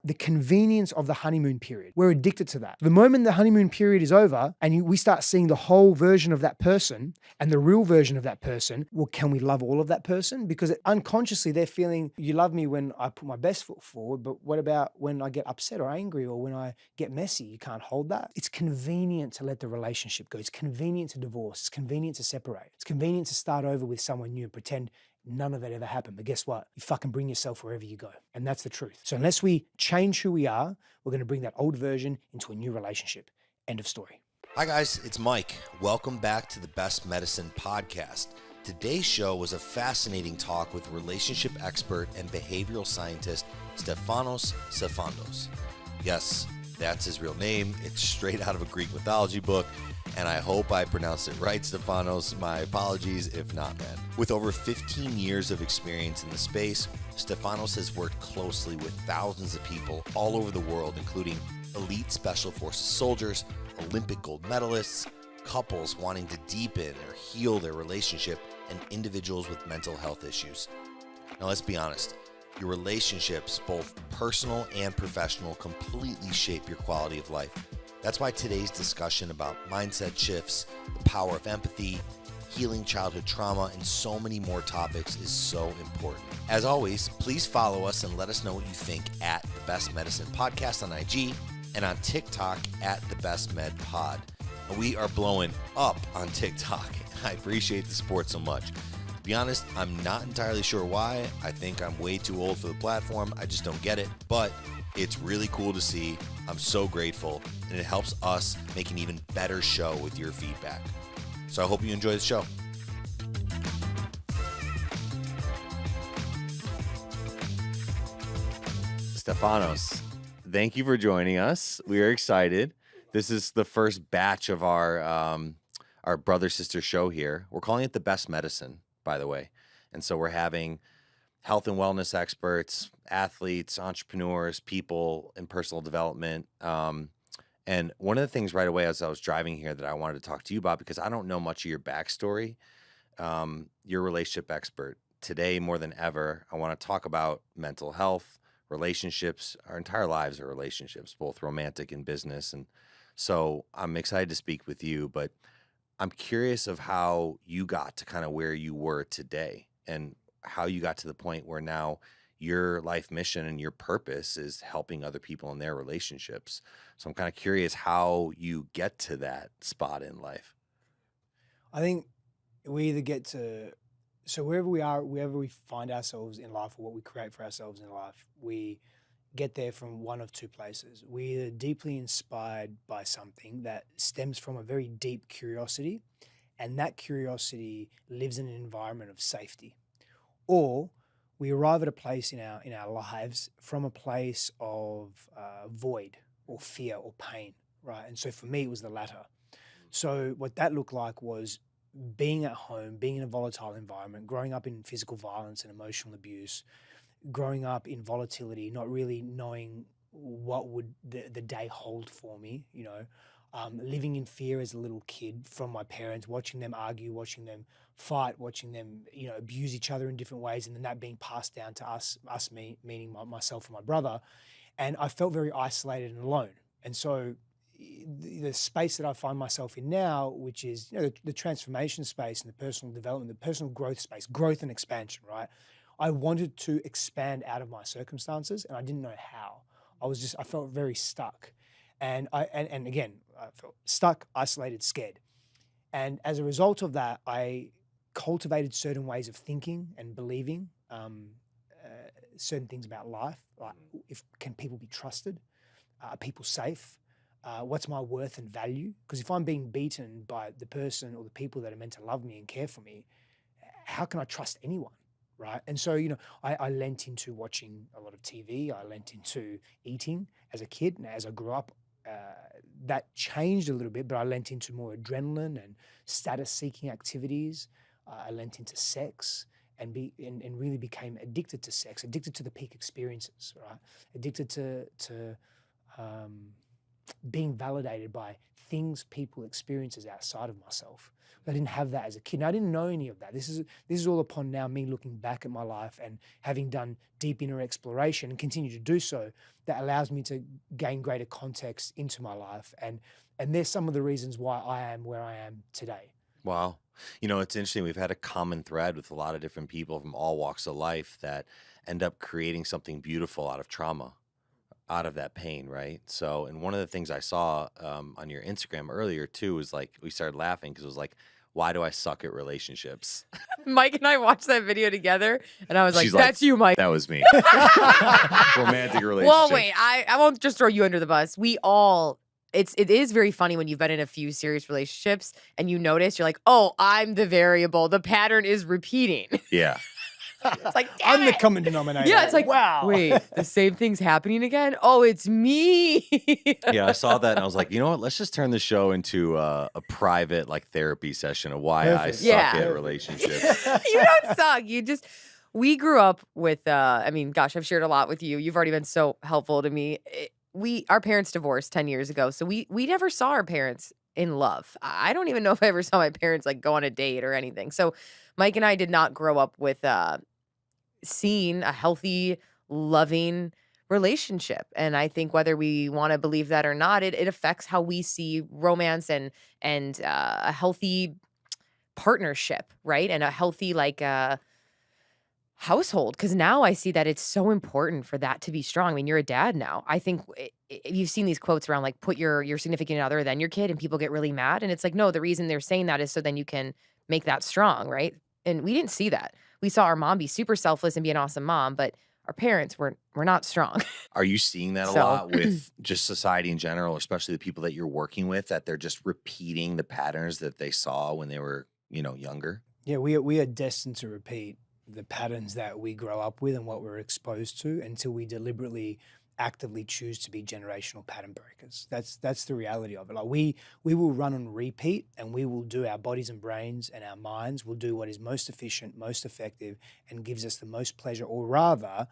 the convenience of the honeymoon period. We're addicted to that. The moment the honeymoon period is over and we start seeing the whole version of that person and the real version of that person, well, can we love all of that person? Because unconsciously they're feeling, you love me when I put my best foot forward, but what about when I get upset or angry or when I get messy? You can't hold that. It's convenient to let the relationship go. It's convenient to divorce. It's convenient to separate. It's convenient to start over with someone new and pretend none of that ever happened. But guess what? You fucking bring yourself wherever you go. And that's the truth. So unless we change who we are, we're going to bring that old version into a new relationship. End of story. Hi guys, it's Mike. Welcome back to the Best Medicine podcast. Today's show was a fascinating talk with relationship expert and behavioral scientist Stefanos Sifandos. Yes, that's his real name. It's straight out of a Greek mythology book, and I hope I pronounced it right, Stefanos. My apologies if not, man. With over 15 years of experience in the space, Stefanos has worked closely with thousands of people all over the world, including elite special forces soldiers, Olympic gold medalists, couples wanting to deepen or heal their relationship, and individuals with mental health issues. Now let's be honest, your relationships, both personal and professional, completely shape your quality of life. That's why today's discussion about mindset shifts, the power of empathy, healing childhood trauma, and so many more topics is so important. As always, please follow us and let us know what you think at the Best Medicine Podcast on IG and on TikTok at the Best Med Pod. We are blowing up on TikTok. I appreciate the support so much. To be honest, I'm not entirely sure why. I think I'm way too old for the platform. I just don't get it, but it's really cool to see. I'm so grateful, and it helps us make an even better show with your feedback. So I hope you enjoy the show. Stefanos, thank you for joining us. We are excited. This is the first batch of our brother-sister show here. We're calling it The Best Medicine, by the way. And so we're having health and wellness experts, athletes, entrepreneurs, people in personal development. And one of the things right away as I was driving here that I wanted to talk to you about, because I don't know much of your backstory, you're a relationship expert. Today, more than ever, I want to talk about mental health, relationships. Our entire lives are relationships, both romantic and business. And so I'm excited to speak with you, but I'm curious of how you got to kind of where you were today and how you got to the point where now your life mission and your purpose is helping other people in their relationships. So I'm kind of curious how you get to that spot in life. I think we either get to, so wherever we are, wherever we find ourselves in life or what we create for ourselves in life, we get there from one of two places. We're deeply inspired by something that stems from a very deep curiosity, and that curiosity lives in an environment of safety. Or we arrive at a place in our lives from a place of void or fear or pain, right? And so for me, it was the latter. So what that looked like was being at home, being in a volatile environment, growing up in physical violence and emotional abuse, growing up in volatility, not really knowing what would the day hold for me, living in fear as a little kid from my parents, watching them argue, watching them fight, watching them, abuse each other in different ways, and then that being passed down to us meaning myself and my brother. And I felt very isolated and alone. And so the space that I find myself in now, which is the transformation space and the personal development, the personal growth space, growth and expansion, right? I wanted to expand out of my circumstances, and I didn't know how. I felt very stuck. And again, I felt stuck, isolated, scared. And as a result of that, I cultivated certain ways of thinking and believing certain things about life. Like, can people be trusted? Are people safe? What's my worth and value? Because if I'm being beaten by the person or the people that are meant to love me and care for me, how can I trust anyone? Right. And so, I lent into watching a lot of TV. I lent into eating as a kid. And as I grew up, that changed a little bit, but I lent into more adrenaline and status-seeking activities. I lent into sex and really became addicted to sex, addicted to the peak experiences, right? Addicted to being validated by things people experiences outside of myself. I didn't have that as a kid. And I didn't know any of that. This is all upon now me looking back at my life and having done deep inner exploration and continue to do so, that allows me to gain greater context into my life. And there's some of the reasons why I am where I am today. Wow. You know, it's interesting. We've had a common thread with a lot of different people from all walks of life that end up creating something beautiful out of trauma, out of that pain, right? So, and one of the things I saw on your Instagram earlier too was like, we started laughing because it was like, why do I suck at relationships? Mike and I watched that video together, and I was like, She's like, that's you, Mike. That was me. Romantic relationships. Well, wait, I won't just throw you under the bus. We all, it is very funny when you've been in a few serious relationships and you notice, you're like, oh, I'm the variable. The pattern is repeating. Yeah. It's like, I'm damn the it. common denominator. Yeah, it's like, wow. wait, the same thing's happening again? Oh, it's me. Yeah, I saw that and I was like, you know what? Let's just turn the show into a private like therapy session of why I Perfect. suck Yeah. at relationships. You don't suck. We grew up with, I mean, gosh, I've shared a lot with you. You've already been so helpful to me. Our parents divorced 10 years ago. So we never saw our parents in love. I don't even know if I ever saw my parents like go on a date or anything. So Mike and I did not grow up with, seeing a healthy, loving relationship. And I think whether we want to believe that or not, it affects how we see romance and a healthy partnership, right? And a healthy household. Because now I see that it's so important for that to be strong. I mean, you're a dad now. I think you've seen these quotes around like put your significant other than your kid, and people get really mad. And it's like, no, the reason they're saying that is so then you can make that strong, right? And we didn't see that. We saw our mom be super selfless and be an awesome mom, but our parents were not strong. Are you seeing that a lot with just society in general, especially the people that you're working with, that they're just repeating the patterns that they saw when they were, younger? Yeah, we are destined to repeat the patterns that we grow up with and what we're exposed to until we deliberately actively choose to be generational pattern breakers. That's the reality of it. Like we will run on repeat, and we will do, our bodies and brains and our minds will do what is most efficient, most effective, and gives us the most pleasure, or rather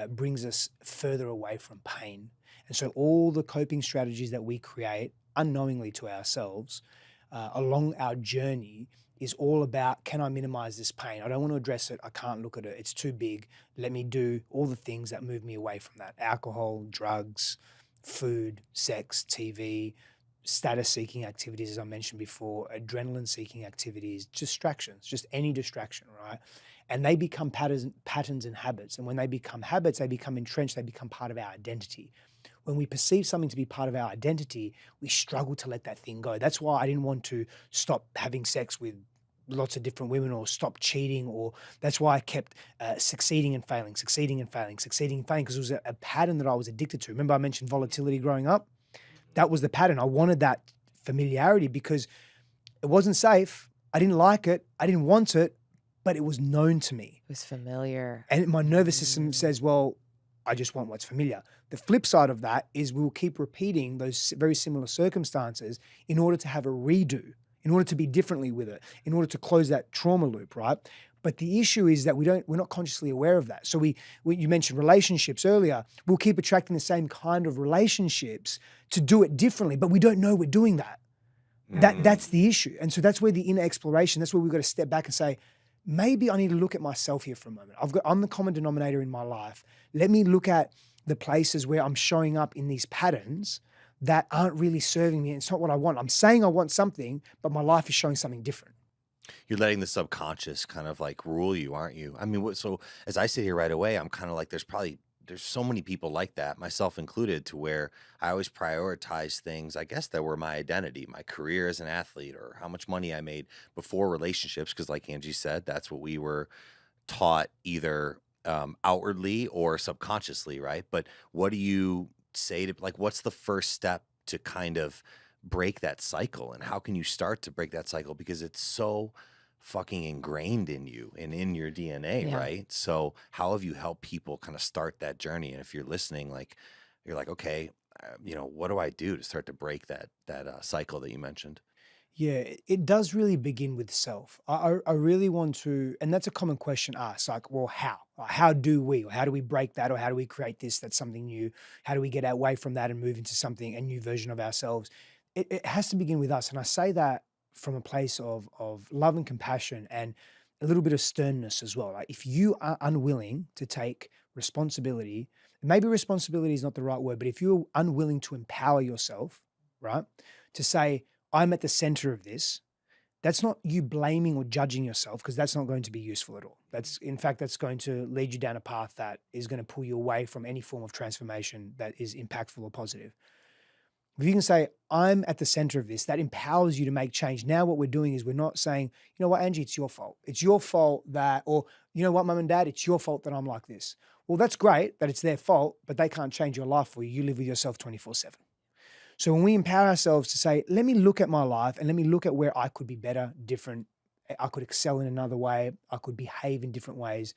brings us further away from pain. And so all the coping strategies that we create unknowingly to ourselves along our journey is all about, can I minimize this pain? I don't want to address it. I can't look at it. It's too big. Let me do all the things that move me away from that. Alcohol, drugs, food, sex, TV, status-seeking activities, as I mentioned before, adrenaline-seeking activities, distractions, just any distraction, right? And they become patterns and habits. And when they become habits, they become entrenched, they become part of our identity. When we perceive something to be part of our identity, we struggle to let that thing go. That's why I didn't want to stop having sex with lots of different women, or stop cheating, or that's why I kept succeeding and failing, because it was a pattern that I was addicted to. Remember I mentioned volatility growing up? That was the pattern. I wanted that familiarity because it wasn't safe. I didn't like it. I didn't want it, but it was known to me. It was familiar. And my nervous system says, well, I just want what's familiar. The flip side of that is we will keep repeating those very similar circumstances in order to have a redo, in order to be differently with it, in order to close that trauma loop, right? But the issue is that we're not consciously aware of that. So you mentioned relationships earlier. We'll keep attracting the same kind of relationships to do it differently, but we don't know we're doing that. That's the issue. And so that's where the inner exploration, that's where we've got to step back and say, maybe I need to look at myself here for a moment. I'm the common denominator in my life. Let me look at the places where I'm showing up in these patterns that aren't really serving me. It's not what I want. I'm saying I want something, but my life is showing something different. You're letting the subconscious kind of like rule you, aren't you? I mean, so as I sit here right away, I'm kind of like, there's so many people like that, myself included, to where I always prioritize things, I guess, that were my identity, my career as an athlete, or how much money I made before relationships. Because like Angie said, that's what we were taught, either outwardly or subconsciously, right? But what do you say to, like, what's the first step to kind of break that cycle, and how can you start to break that cycle? Because it's so fucking ingrained in you and in your DNA, right? So how have you helped people kind of start that journey? And if you're listening, like, you're like, okay, what do I do to start to break that cycle that you mentioned? Yeah, it does really begin with self. I really want to, and that's a common question asked, like, well, how? How do we, or how do we break that, or how do we create this that's something new? How do we get away from that and move into something, a new version of ourselves? It has to begin with us. And I say that from a place of love and compassion and a little bit of sternness as well. Like if you are unwilling to take responsibility, maybe responsibility is not the right word, but if you're unwilling to empower yourself, right, to say, I'm at the center of this. That's not you blaming or judging yourself because that's not going to be useful at all. That's in fact, that's going to lead you down a path that is going to pull you away from any form of transformation that is impactful or positive. If you can say, I'm at the center of this, that empowers you to make change. Now what we're doing is we're not saying, you know what, Angie, it's your fault. It's your fault that, or you know what, mum and dad, it's your fault that I'm like this. Well, that's great that it's their fault, but they can't change your life for you. You live with yourself 24/7. So when we empower ourselves to say, let me look at my life and let me look at where I could be better, different, I could excel in another way, I could behave in different ways.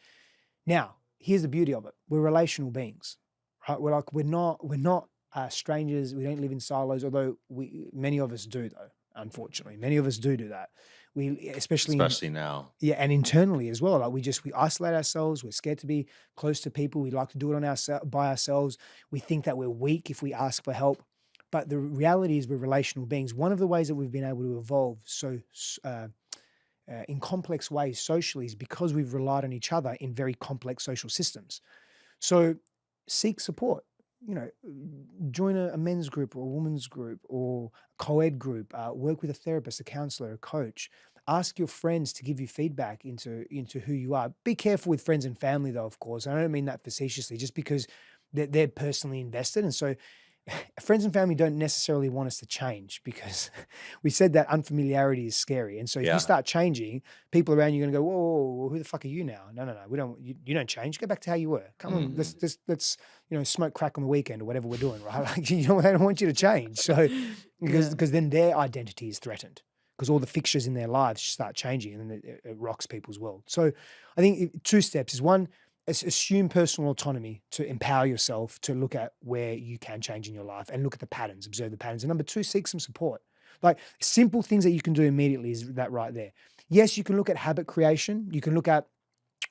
Now, here's the beauty of it. We're relational beings, right? We're not strangers. We don't live in silos, although many of us do though, unfortunately. Many of us do that. We, especially now. Yeah, and internally as well. Like we isolate ourselves. We're scared to be close to people. We like to do it by ourselves. We think that we're weak if we ask for help. But the reality is we're relational beings. One of the ways that we've been able to evolve in complex ways socially is because we've relied on each other in very complex social systems. So seek support. You know, join a men's group or a women's group or a co-ed group. Work with a therapist, a counselor, a coach. Ask your friends to give you feedback into who you are. Be careful with friends and family, though, of course. I don't mean that facetiously, just because they're personally invested. And so friends and family don't necessarily want us to change because we said that unfamiliarity is scary. And so if you start changing, people around you are going to go, whoa, who the fuck are you now? No, we don't, you don't change. Go back to how you were. Come on, let's, smoke crack on the weekend or whatever we're doing, right? Like, they don't want you to change. So, because then their identity is threatened because all the fixtures in their lives start changing and then it rocks people's world. So I think 2 steps is one, assume personal autonomy to empower yourself to look at where you can change in your life and look at the patterns, observe the patterns. And number 2, seek some support. Like simple things that you can do immediately is that right there. Yes, you can look at habit creation. You can look at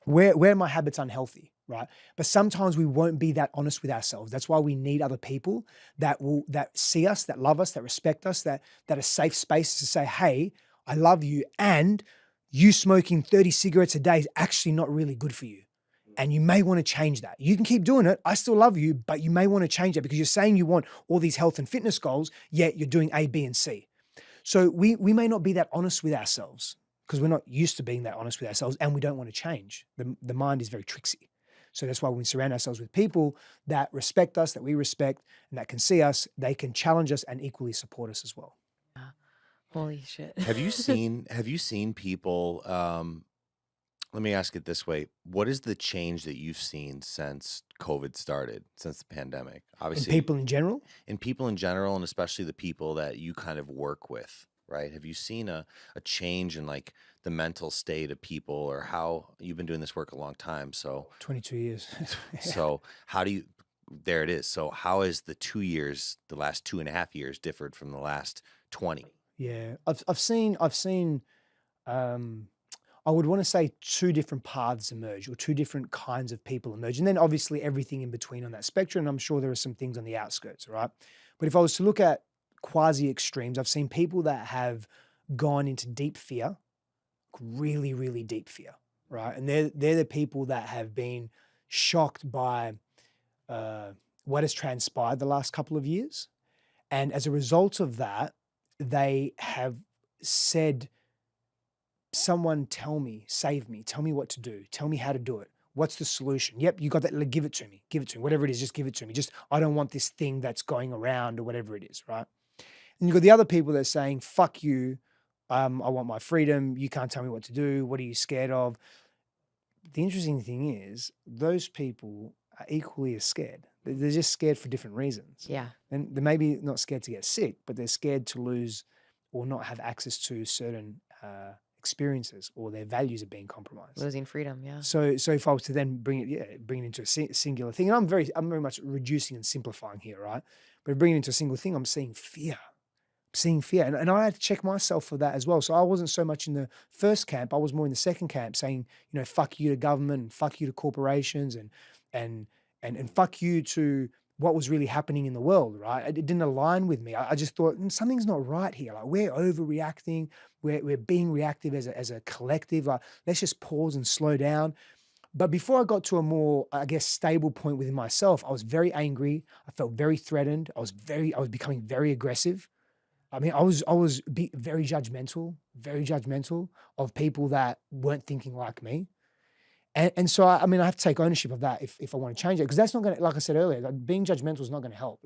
where are my habits unhealthy, right? But sometimes we won't be that honest with ourselves. That's why we need other people that see us, that love us, that respect us, that are safe spaces to say, hey, I love you. And you smoking 30 cigarettes a day is actually not really good for you. And you may want to change that. You can keep doing it. I still love you, but you may want to change that because you're saying you want all these health and fitness goals, yet you're doing A, B, and C. So we may not be that honest with ourselves because we're not used to being that honest with ourselves and we don't want to change. The mind is very tricksy. So that's why when we surround ourselves with people that respect us, that we respect, and that can see us, they can challenge us and equally support us as well. Holy shit. Have you seen people, let me ask it this way. What is the change that you've seen since COVID started, since the pandemic? Obviously, in people in general? In people in general, and especially the people that you kind of work with, right? Have you seen a change in like the mental state of people or how you've been doing this work a long time? So 22 years. So how do you, there it is. So how is the last 2.5 years differed from the last 20? Yeah, I've seen I would want to say 2 different paths emerge or 2 different kinds of people emerge. And then obviously everything in between on that spectrum. And I'm sure there are some things on the outskirts, right? But if I was to look at quasi extremes, I've seen people that have gone into deep fear, really, really deep fear, right? And they're the people that have been shocked by what has transpired the last couple of years. And as a result of that, they have said, someone tell me, save me, tell me what to do, tell me how to do it. What's the solution? Yep, you got that, give it to me, whatever it is, just give it to me. Just, I don't want this thing that's going around or whatever it is, right? And you've got the other people that are saying, fuck you, I want my freedom, you can't tell me what to do, what are you scared of? The interesting thing is, those people are equally as scared. They're just scared for different reasons. Yeah. And they're maybe not scared to get sick, but they're scared to lose or not have access to certain experiences, or their values are being compromised. Losing freedom, yeah. So if I was to then bring it into a singular thing, and I'm very much reducing and simplifying here, right? But bringing it into a single thing, I'm seeing fear. I'm seeing fear. And I had to check myself for that as well. So I wasn't so much in the first camp. I was more in the second camp saying, fuck you to government and fuck you to corporations and fuck you to what was really happening in the world, right? It didn't align with me. I just thought something's not right here. Like we're overreacting. We're being reactive as a collective. Like let's just pause and slow down. But before I got to a more, I guess, stable point within myself, I was very angry. I felt very threatened. I was becoming very aggressive. I mean, I was very judgmental of people that weren't thinking like me. And so, I mean, I have to take ownership of that if I want to change it, because that's not going to, like I said earlier, like being judgmental is not going to help.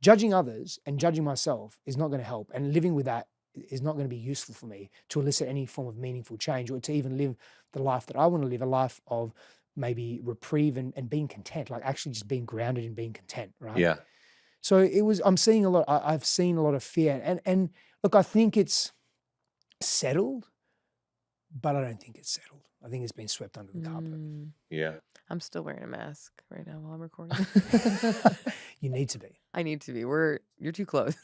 Judging others and judging myself is not going to help. And living with that is not going to be useful for me to elicit any form of meaningful change or to even live the life that I want to live, a life of maybe reprieve and being content, like actually just being grounded and being content, right? Yeah. So I've seen a lot of fear. And look, I think it's settled, but I don't think it's settled. I think it's been swept under the carpet. Yeah. I'm still wearing a mask right now while I'm recording. You need to be. I need to be. You're too close.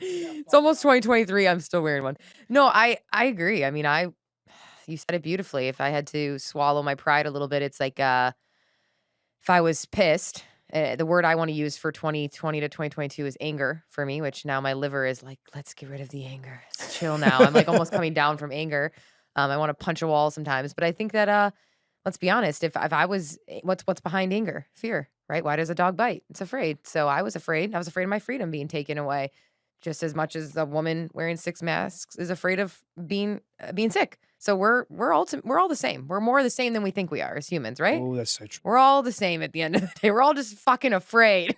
It's almost 2023. I'm still wearing one. No, I agree. I mean, you said it beautifully. If I had to swallow my pride a little bit, it's like if I was pissed, the word I want to use for 2020 to 2022 is anger for me, which now my liver is like, let's get rid of the anger. Let's chill now. I'm like almost coming down from anger. I want to punch a wall sometimes, but I think that let's be honest. If I was, what's behind anger? Fear, right? Why does a dog bite? It's afraid. So I was afraid. I was afraid of my freedom being taken away, just as much as a woman wearing 6 masks is afraid of being sick. So we're all the same. We're more the same than we think we are as humans, right? Oh, that's so true. We're all the same at the end of the day. We're all just fucking afraid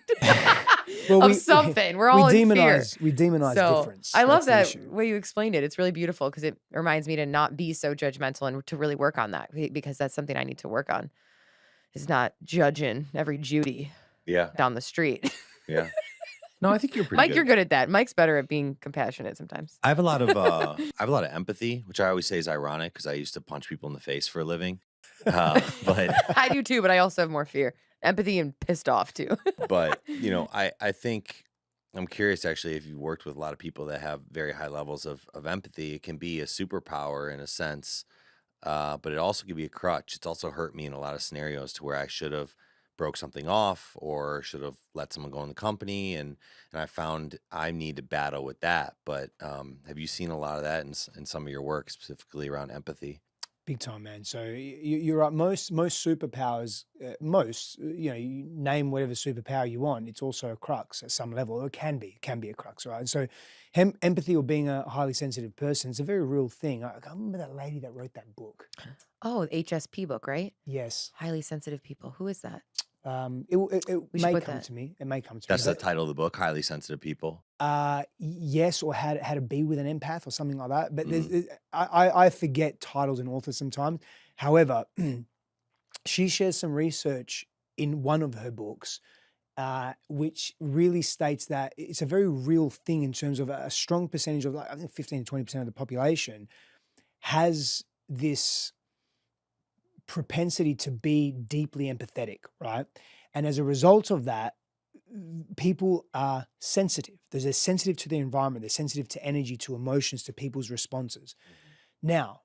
Well, of something. We're all in fear. We demonize difference. I love That's the that issue. way you explained it. It's really beautiful because it reminds me to not be so judgmental and to really work on that, because that's something I need to work on, is not judging every Judy down the street. Yeah. No, I think you're pretty Mike, good. you're good at that. Mike's better at being compassionate sometimes. I have a lot of empathy, which I always say is ironic because I used to punch people in the face for a living. But I do too, but I also have more fear, empathy, and pissed off too. But I think I'm curious actually if you've worked with a lot of people that have very high levels of empathy. It can be a superpower in a sense, but it also can be a crutch. It's also hurt me in a lot of scenarios to where I should have broke something off or should have let someone go in the company, and I found I need to battle with that. But have you seen a lot of that in some of your work, specifically around empathy? Big time, man. So you're right. Most superpowers, you name whatever superpower you want. It's also a crux at some level. It can be a crux, right? And so empathy or being a highly sensitive person, it's a very real thing. I remember that lady that wrote that book. Oh, HSP book, right? Yes. Highly sensitive people. Who is that? It We should may put come that. to me. It may come to That's me. the title of the book, Highly Sensitive People. Yes, or how to be with an empath or something like that. But I forget titles and authors sometimes. However, she shares some research in one of her books, which really states that it's a very real thing in terms of a strong percentage of, like, I think 15 to 20% of the population has this propensity to be deeply empathetic, right? And as a result of that, people are sensitive. They're sensitive to the environment. They're sensitive to energy, to emotions, to people's responses. Now,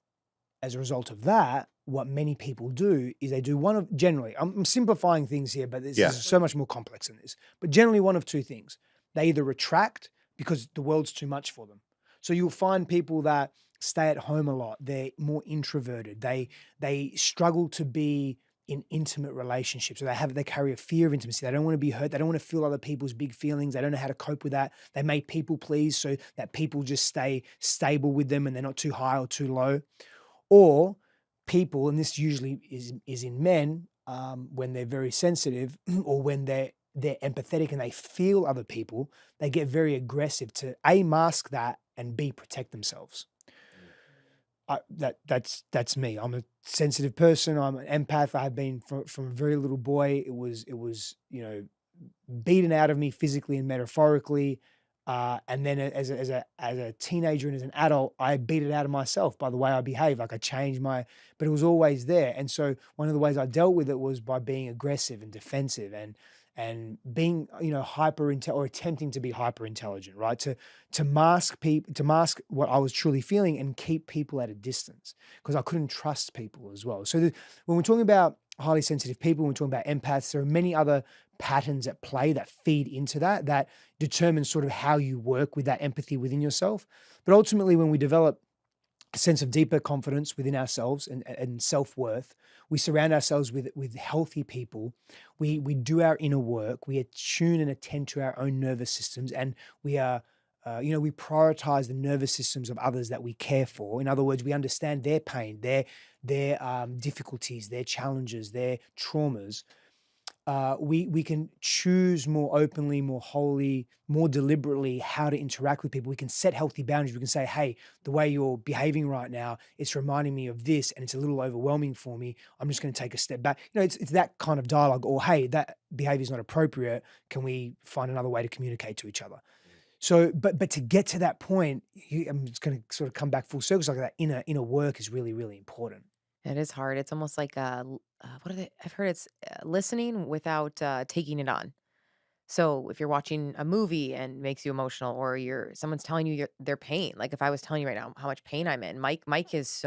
as a result of that, what many people do is they do generally, I'm simplifying things here, but this is so much more complex than this. But generally one of two things. They either retract because the world's too much for them. So you'll find people that stay at home a lot. They're more introverted. They struggle to be in intimate relationships. So they carry a fear of intimacy. They don't want to be hurt. They don't want to feel other people's big feelings. They don't know how to cope with that. They may people please so that people just stay stable with them and they're not too high or too low. Or people, and this usually is in men, when they're very sensitive or when they're empathetic and they feel other people, they get very aggressive to A, mask that, and B, protect themselves. That's me. I'm a sensitive person. I'm an empath. I've been from a very little boy. It was beaten out of me physically and metaphorically. And then as a teenager and as an adult, I beat it out of myself by the way I behave. Like I changed but it was always there. And so one of the ways I dealt with it was by being aggressive and defensive and and being, hyper or attempting to be hyper intelligent, right? To mask people, to mask what I was truly feeling and keep people at a distance because I couldn't trust people as well. So when we're talking about highly sensitive people, when we're talking about empaths, there are many other patterns at play that feed into that determine sort of how you work with that empathy within yourself. But ultimately, when we develop a sense of deeper confidence within ourselves and self-worth, we surround ourselves with healthy people. We do our inner work. We attune and attend to our own nervous systems, and we are, we prioritize the nervous systems of others that we care for. In other words, we understand their pain, their difficulties, their challenges, their traumas. We can choose more openly, more wholly, more deliberately how to interact with people. We can set healthy boundaries. We can say, hey, the way you're behaving right now, it's reminding me of this and it's a little overwhelming for me. I'm just going to take a step back. It's that kind of dialogue. Or, hey, that behavior is not appropriate. Can we find another way to communicate to each other? So, but to get to that point, I'm just going to sort of come back full circle. Like that inner work is really, really important. It is hard. It's almost like what are they? I've heard it's listening without taking it on. So if you're watching a movie and makes you emotional, or someone's telling you their pain, like if I was telling you right now how much pain I'm in, Mike is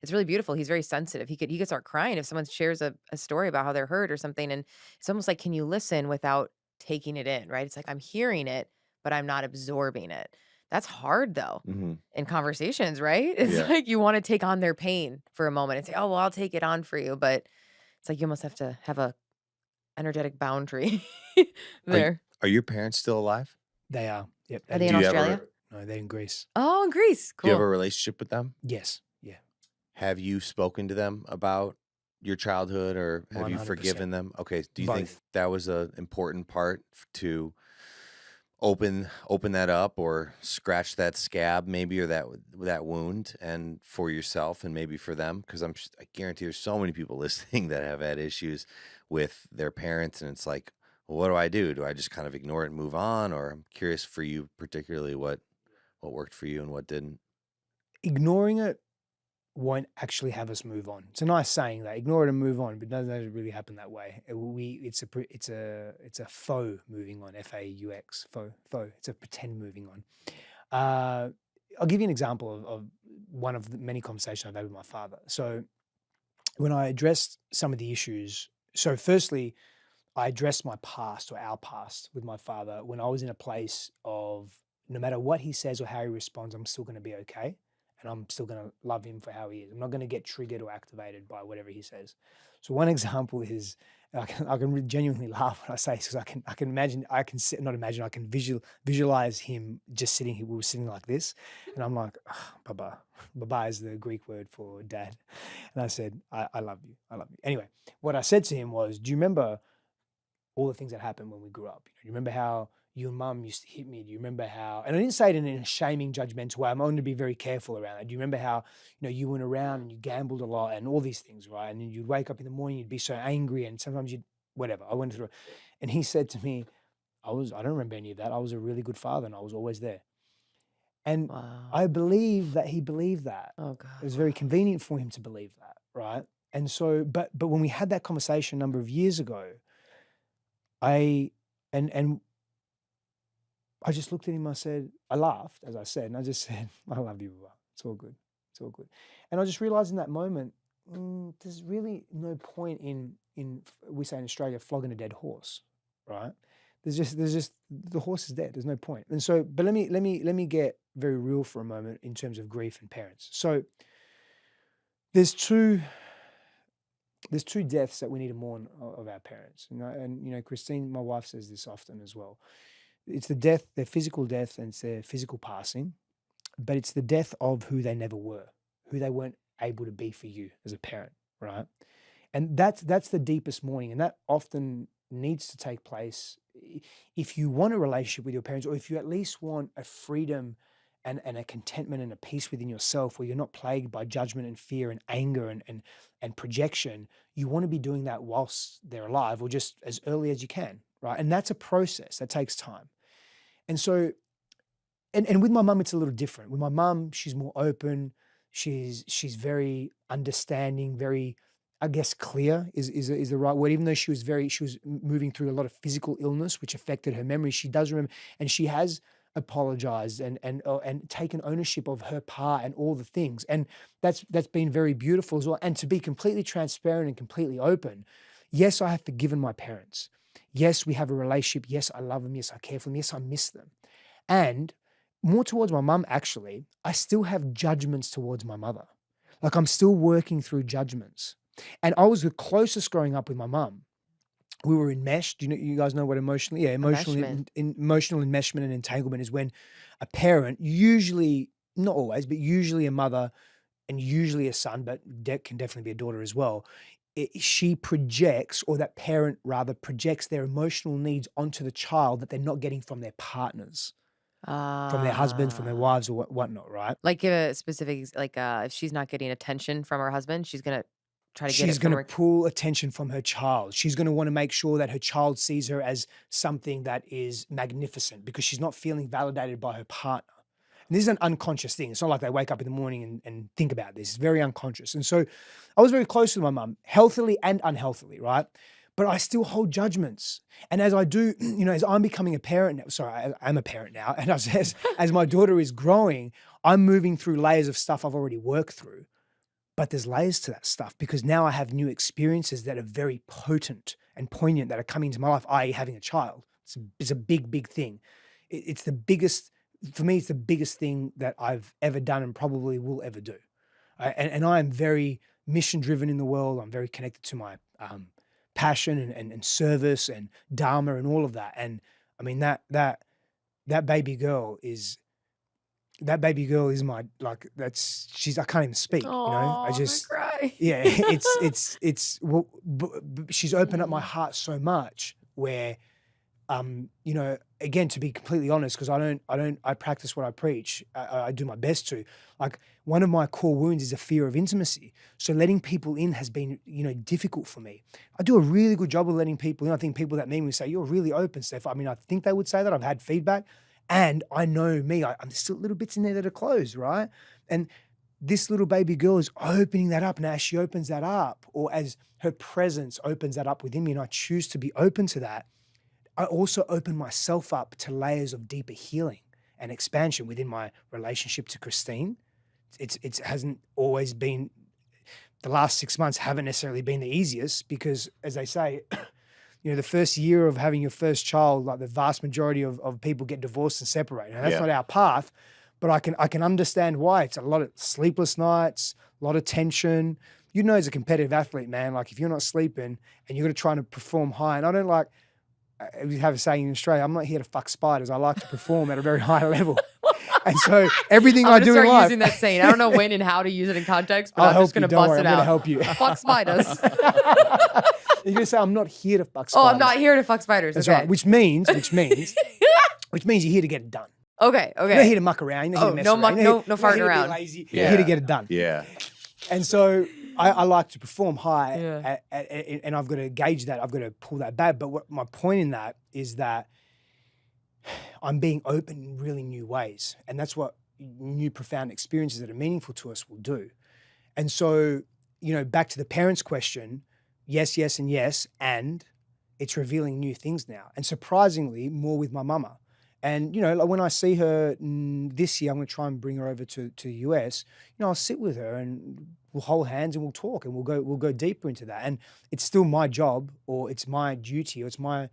it's really beautiful. He's very sensitive. He could start crying if someone shares a story about how they're hurt or something. And it's almost like, can you listen without taking it in? Right? It's like I'm hearing it, but I'm not absorbing it. That's hard though in conversations, right? It's Yeah. like you want to take on their pain for a moment and say, oh, well, I'll take it on for you. But it's like you almost have to have a energetic boundary there. Are your parents still alive? They are. Yep. Are they in Do you ever- Australia? No, they're in Greece. Oh, in Greece. Do you have a Cool. relationship with them? Yes. Yeah. Have you spoken to them about your childhood, or have you 100%. forgiven them? Okay. Do you think Both. that was an important part to open that up, or scratch that scab maybe, or that wound, and for yourself and maybe for them? Because I guarantee there's so many people listening that have had issues with their parents, and it's like, well, what do I do? Do I just kind of ignore it and move on? Or I'm curious for you particularly what worked for you and what didn't. Ignoring it won't actually have us move on. It's a nice saying that ignore it and move on, but it doesn't really happen that way. It's a faux moving on. FAUX. Faux. It's a pretend moving on. I'll give you an example of one of the many conversations I've had with my father. So when I addressed some of the issues, so firstly, I addressed my past, or our past, with my father when I was in a place of no matter what he says or how he responds, I'm still going to be okay. And I'm still going to love him for how he is. I'm not going to get triggered or activated by whatever he says. So one example is, I can genuinely laugh when I say this, because I can imagine, I can visualize him just sitting here. We were sitting like this, and I'm like, oh, Baba. Baba is the Greek word for dad. And I said, I love you. I love you. Anyway, what I said to him was, do you remember all the things that happened when we grew up? You remember how your mum used to hit me? Do you remember how, and I didn't say it in a shaming, judgmental way. I'm going to be very careful around that. Do you remember how, you went around and you gambled a lot and all these things, right? And then you'd wake up in the morning, you'd be so angry, and sometimes whatever. I went through it. And he said to me, I don't remember any of that. I was a really good father and I was always there. And Wow. I believe that he believed that. Oh God. It was very convenient for him to believe that, right? And so, but when we had that conversation a number of years ago, I just looked at him. I laughed, as I said, and I just said, I love you, Baba. It's all good. It's all good. And I just realized in that moment, there's really no point in we say in Australia, flogging a dead horse, right? There's just the horse is dead. There's no point. And so, but let me get very real for a moment in terms of grief and parents. So there's two deaths that we need to mourn of our parents. And Christine, my wife, says this often as well. It's their physical death, and it's their physical passing, but it's the death of who they never were, who they weren't able to be for you as a parent, right? And that's the deepest mourning, and that often needs to take place if you want a relationship with your parents, or if you at least want a freedom and a contentment and a peace within yourself, where you're not plagued by judgment and fear and anger and projection. You want to be doing that whilst they're alive, or just as early as you can, right? And that's a process that takes time. And so, and with my mum, it's a little different. With my mum, she's more open. She's very understanding, very I guess clear is the right word. Even though she was moving through a lot of physical illness, which affected her memory, she does remember, and she has apologized and taken ownership of her part and all the things. And that's been very beautiful as well. And to be completely transparent and completely open, yes, I have forgiven my parents. Yes, we have a relationship. Yes, I love them. Yes, I care for them. Yes, I miss them. And more towards my mum, actually, I still have judgments towards my mother. Like I'm still working through judgments. And I was the closest growing up with my mum. We were enmeshed. You guys know what emotional Enmeshment. emotional enmeshment and entanglement is when a parent, usually, not always, but usually a mother and usually a son, but can definitely be a daughter as well. She projects, or that parent rather projects their emotional needs onto the child that they're not getting from their partners, from their husbands, from their wives, or whatnot, right? Like give a specific, like if she's not getting attention from her husband, she's gonna try to get She's it from going to her. pull attention from her child. She's going to want to make sure that her child sees her as something that is magnificent because she's not feeling validated by her partner. And this is an unconscious thing. It's not like they wake up in the morning and think about this. It's very unconscious. And so I was very close with my mum, healthily and unhealthily, right? But I still hold judgments. And as I do, as I'm becoming a parent now, I'm a parent now. And as my daughter is growing, I'm moving through layers of stuff I've already worked through. But there's layers to that stuff because now I have new experiences that are very potent and poignant that are coming into my life, i.e. having a child. It's a big, big thing. It's the biggest, for me, it's the biggest thing that I've ever done and probably will ever do. And I am very mission driven in the world. I'm very connected to my passion and service and dharma and all of that. And I mean, that baby girl is my, like, I can't even speak, Oh, I just, cry. yeah, she's opened up my heart so much where, again, to be completely honest, because I practice what I preach. I do my best to. Like, one of my core wounds is a fear of intimacy. So letting people in has been, difficult for me. I do a really good job of letting people in. I think people that meet me say, "You're really open, Steph." I mean, I think they would say that. I've had feedback. And I know me, I'm still little bits in there that are closed, right? And this little baby girl is opening that up. And as she opens that up, or as her presence opens that up within me, and I choose to be open to that, I also open myself up to layers of deeper healing and expansion within my relationship to Christine. It hasn't always been, the last 6 months haven't necessarily been the easiest because, as they say, the first year of having your first child, like the vast majority of people get divorced and separate. And that's not our path, but I can understand why. It's a lot of sleepless nights, a lot of tension. As a competitive athlete, man, like if you're not sleeping and you're going to try to perform high, and I don't like, we have a saying in Australia, I'm not here to fuck spiders. I like to perform at a very high level. And so everything I do in life. I'm using that saying. I don't know when and how to use it in context, but I'm just going to bust it out. I'm going to help you. Fuck spiders. You're going to say, I'm not here to fuck spiders. Oh, I'm not here to fuck spiders. That's okay. right. Which means you're here to get it done. Okay. You're not here to muck around. You're not here to mess around. No farting around. Be lazy. You're here to get it done. Yeah. And so I like to perform high, and I've got to gauge that. I've got to pull that back. But what my point in that is that I'm being open in really new ways. And that's what new profound experiences that are meaningful to us will do. And so, back to the parents' question, yes, and yes, and it's revealing new things now. And surprisingly, more with my mama. And, like when I see her this year, I'm going to try and bring her over to the US. I'll sit with her and we'll hold hands and we'll talk and we'll go deeper into that. And it's still my job, or it's my duty, or it's my,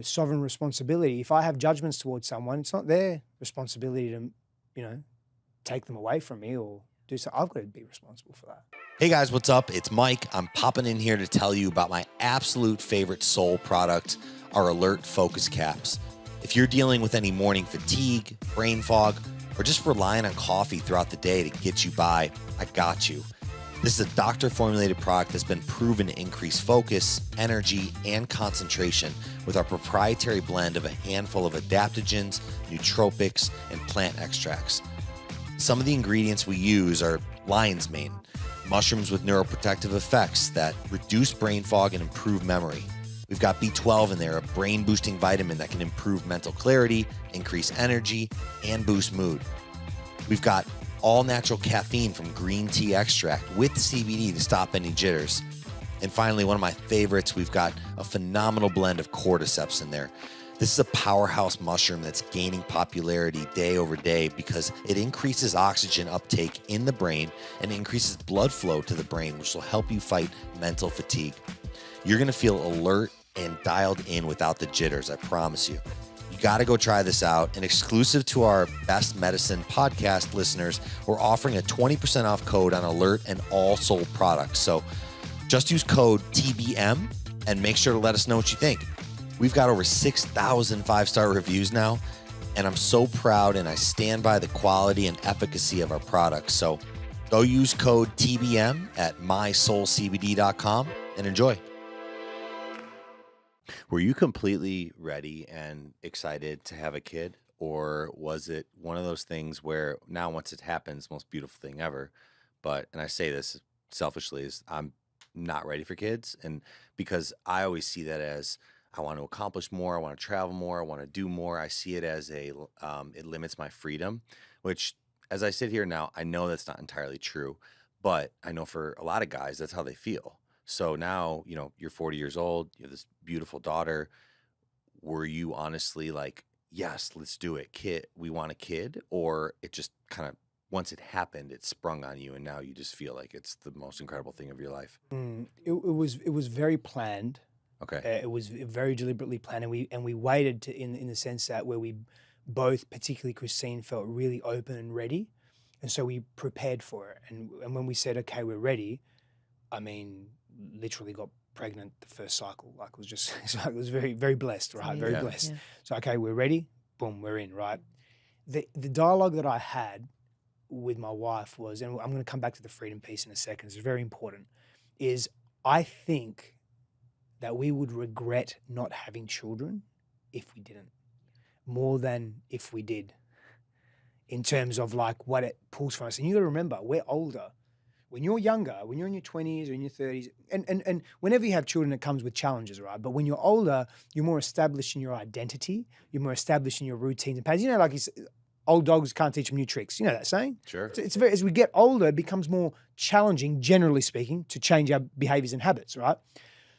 sovereign responsibility. If I have judgments towards someone, it's not their responsibility to, take them away from me or do so. I've got to be responsible for that. Hey guys, what's up? It's Mike. I'm popping in here to tell you about my absolute favorite soul product, our Alert Focus Caps. If you're dealing with any morning fatigue, brain fog, or just relying on coffee throughout the day to get you by, I got you. This is a doctor-formulated product that's been proven to increase focus, energy, and concentration with our proprietary blend of a handful of adaptogens, nootropics, and plant extracts. Some of the ingredients we use are lion's mane, mushrooms with neuroprotective effects that reduce brain fog and improve memory. We've got B12 in there, a brain-boosting vitamin that can improve mental clarity, increase energy, and boost mood. We've got all-natural caffeine from green tea extract with CBD to stop any jitters. And finally, one of my favorites, we've got a phenomenal blend of cordyceps in there. This is a powerhouse mushroom that's gaining popularity day over day because it increases oxygen uptake in the brain and increases blood flow to the brain, which will help you fight mental fatigue. You're going to feel alert and dialed in without the jitters, I promise you. You got to go try this out. And exclusive to our Best Medicine podcast listeners, we're offering a 20% off code on Alert and all sold products. So just use code TBM and make sure to let us know what you think. We've got over 6,000 five-star reviews now, and I'm so proud, and I stand by the quality and efficacy of our products. So go use code TBM at mysoulcbd.com and enjoy. Were you completely ready and excited to have a kid? Or was it one of those things where now once it happens, most beautiful thing ever, and I say this selfishly, is I'm not ready for kids. And because I always see that as I want to accomplish more, I want to travel more, I want to do more. I see it as it limits my freedom, which as I sit here now, I know that's not entirely true, but I know for a lot of guys, that's how they feel. So now, you're 40 years old, you have this beautiful daughter. Were you honestly like, yes, let's do it, kid, we want a kid? Or it just kind of, once it happened, it sprung on you and now you just feel like it's the most incredible thing of your life? It was very planned. Okay. It was very deliberately planned, and we waited in the sense that where we both, particularly Christine, felt really open and ready, and so we prepared for it. And when we said, okay, we're ready, I mean, literally got pregnant the first cycle. Like, it was just, it was very, very blessed, right? Very blessed. Yeah. So, okay, we're ready. Boom, we're in, right? The dialogue that I had with my wife was, and I'm going to come back to the freedom piece in a second, it's very important, is I think that we would regret not having children if we didn't, more than if we did, in terms of like what it pulls from us. And you got to remember, we're older. When you're younger, when you're in your 20s or in your 30s, and whenever you have children, it comes with challenges, right? But when you're older, you're more established in your identity, you're more established in your routines and patterns. Like old dogs can't teach them new tricks. You know that saying? Sure. It's very, as we get older, it becomes more challenging, generally speaking, to change our behaviors and habits, right?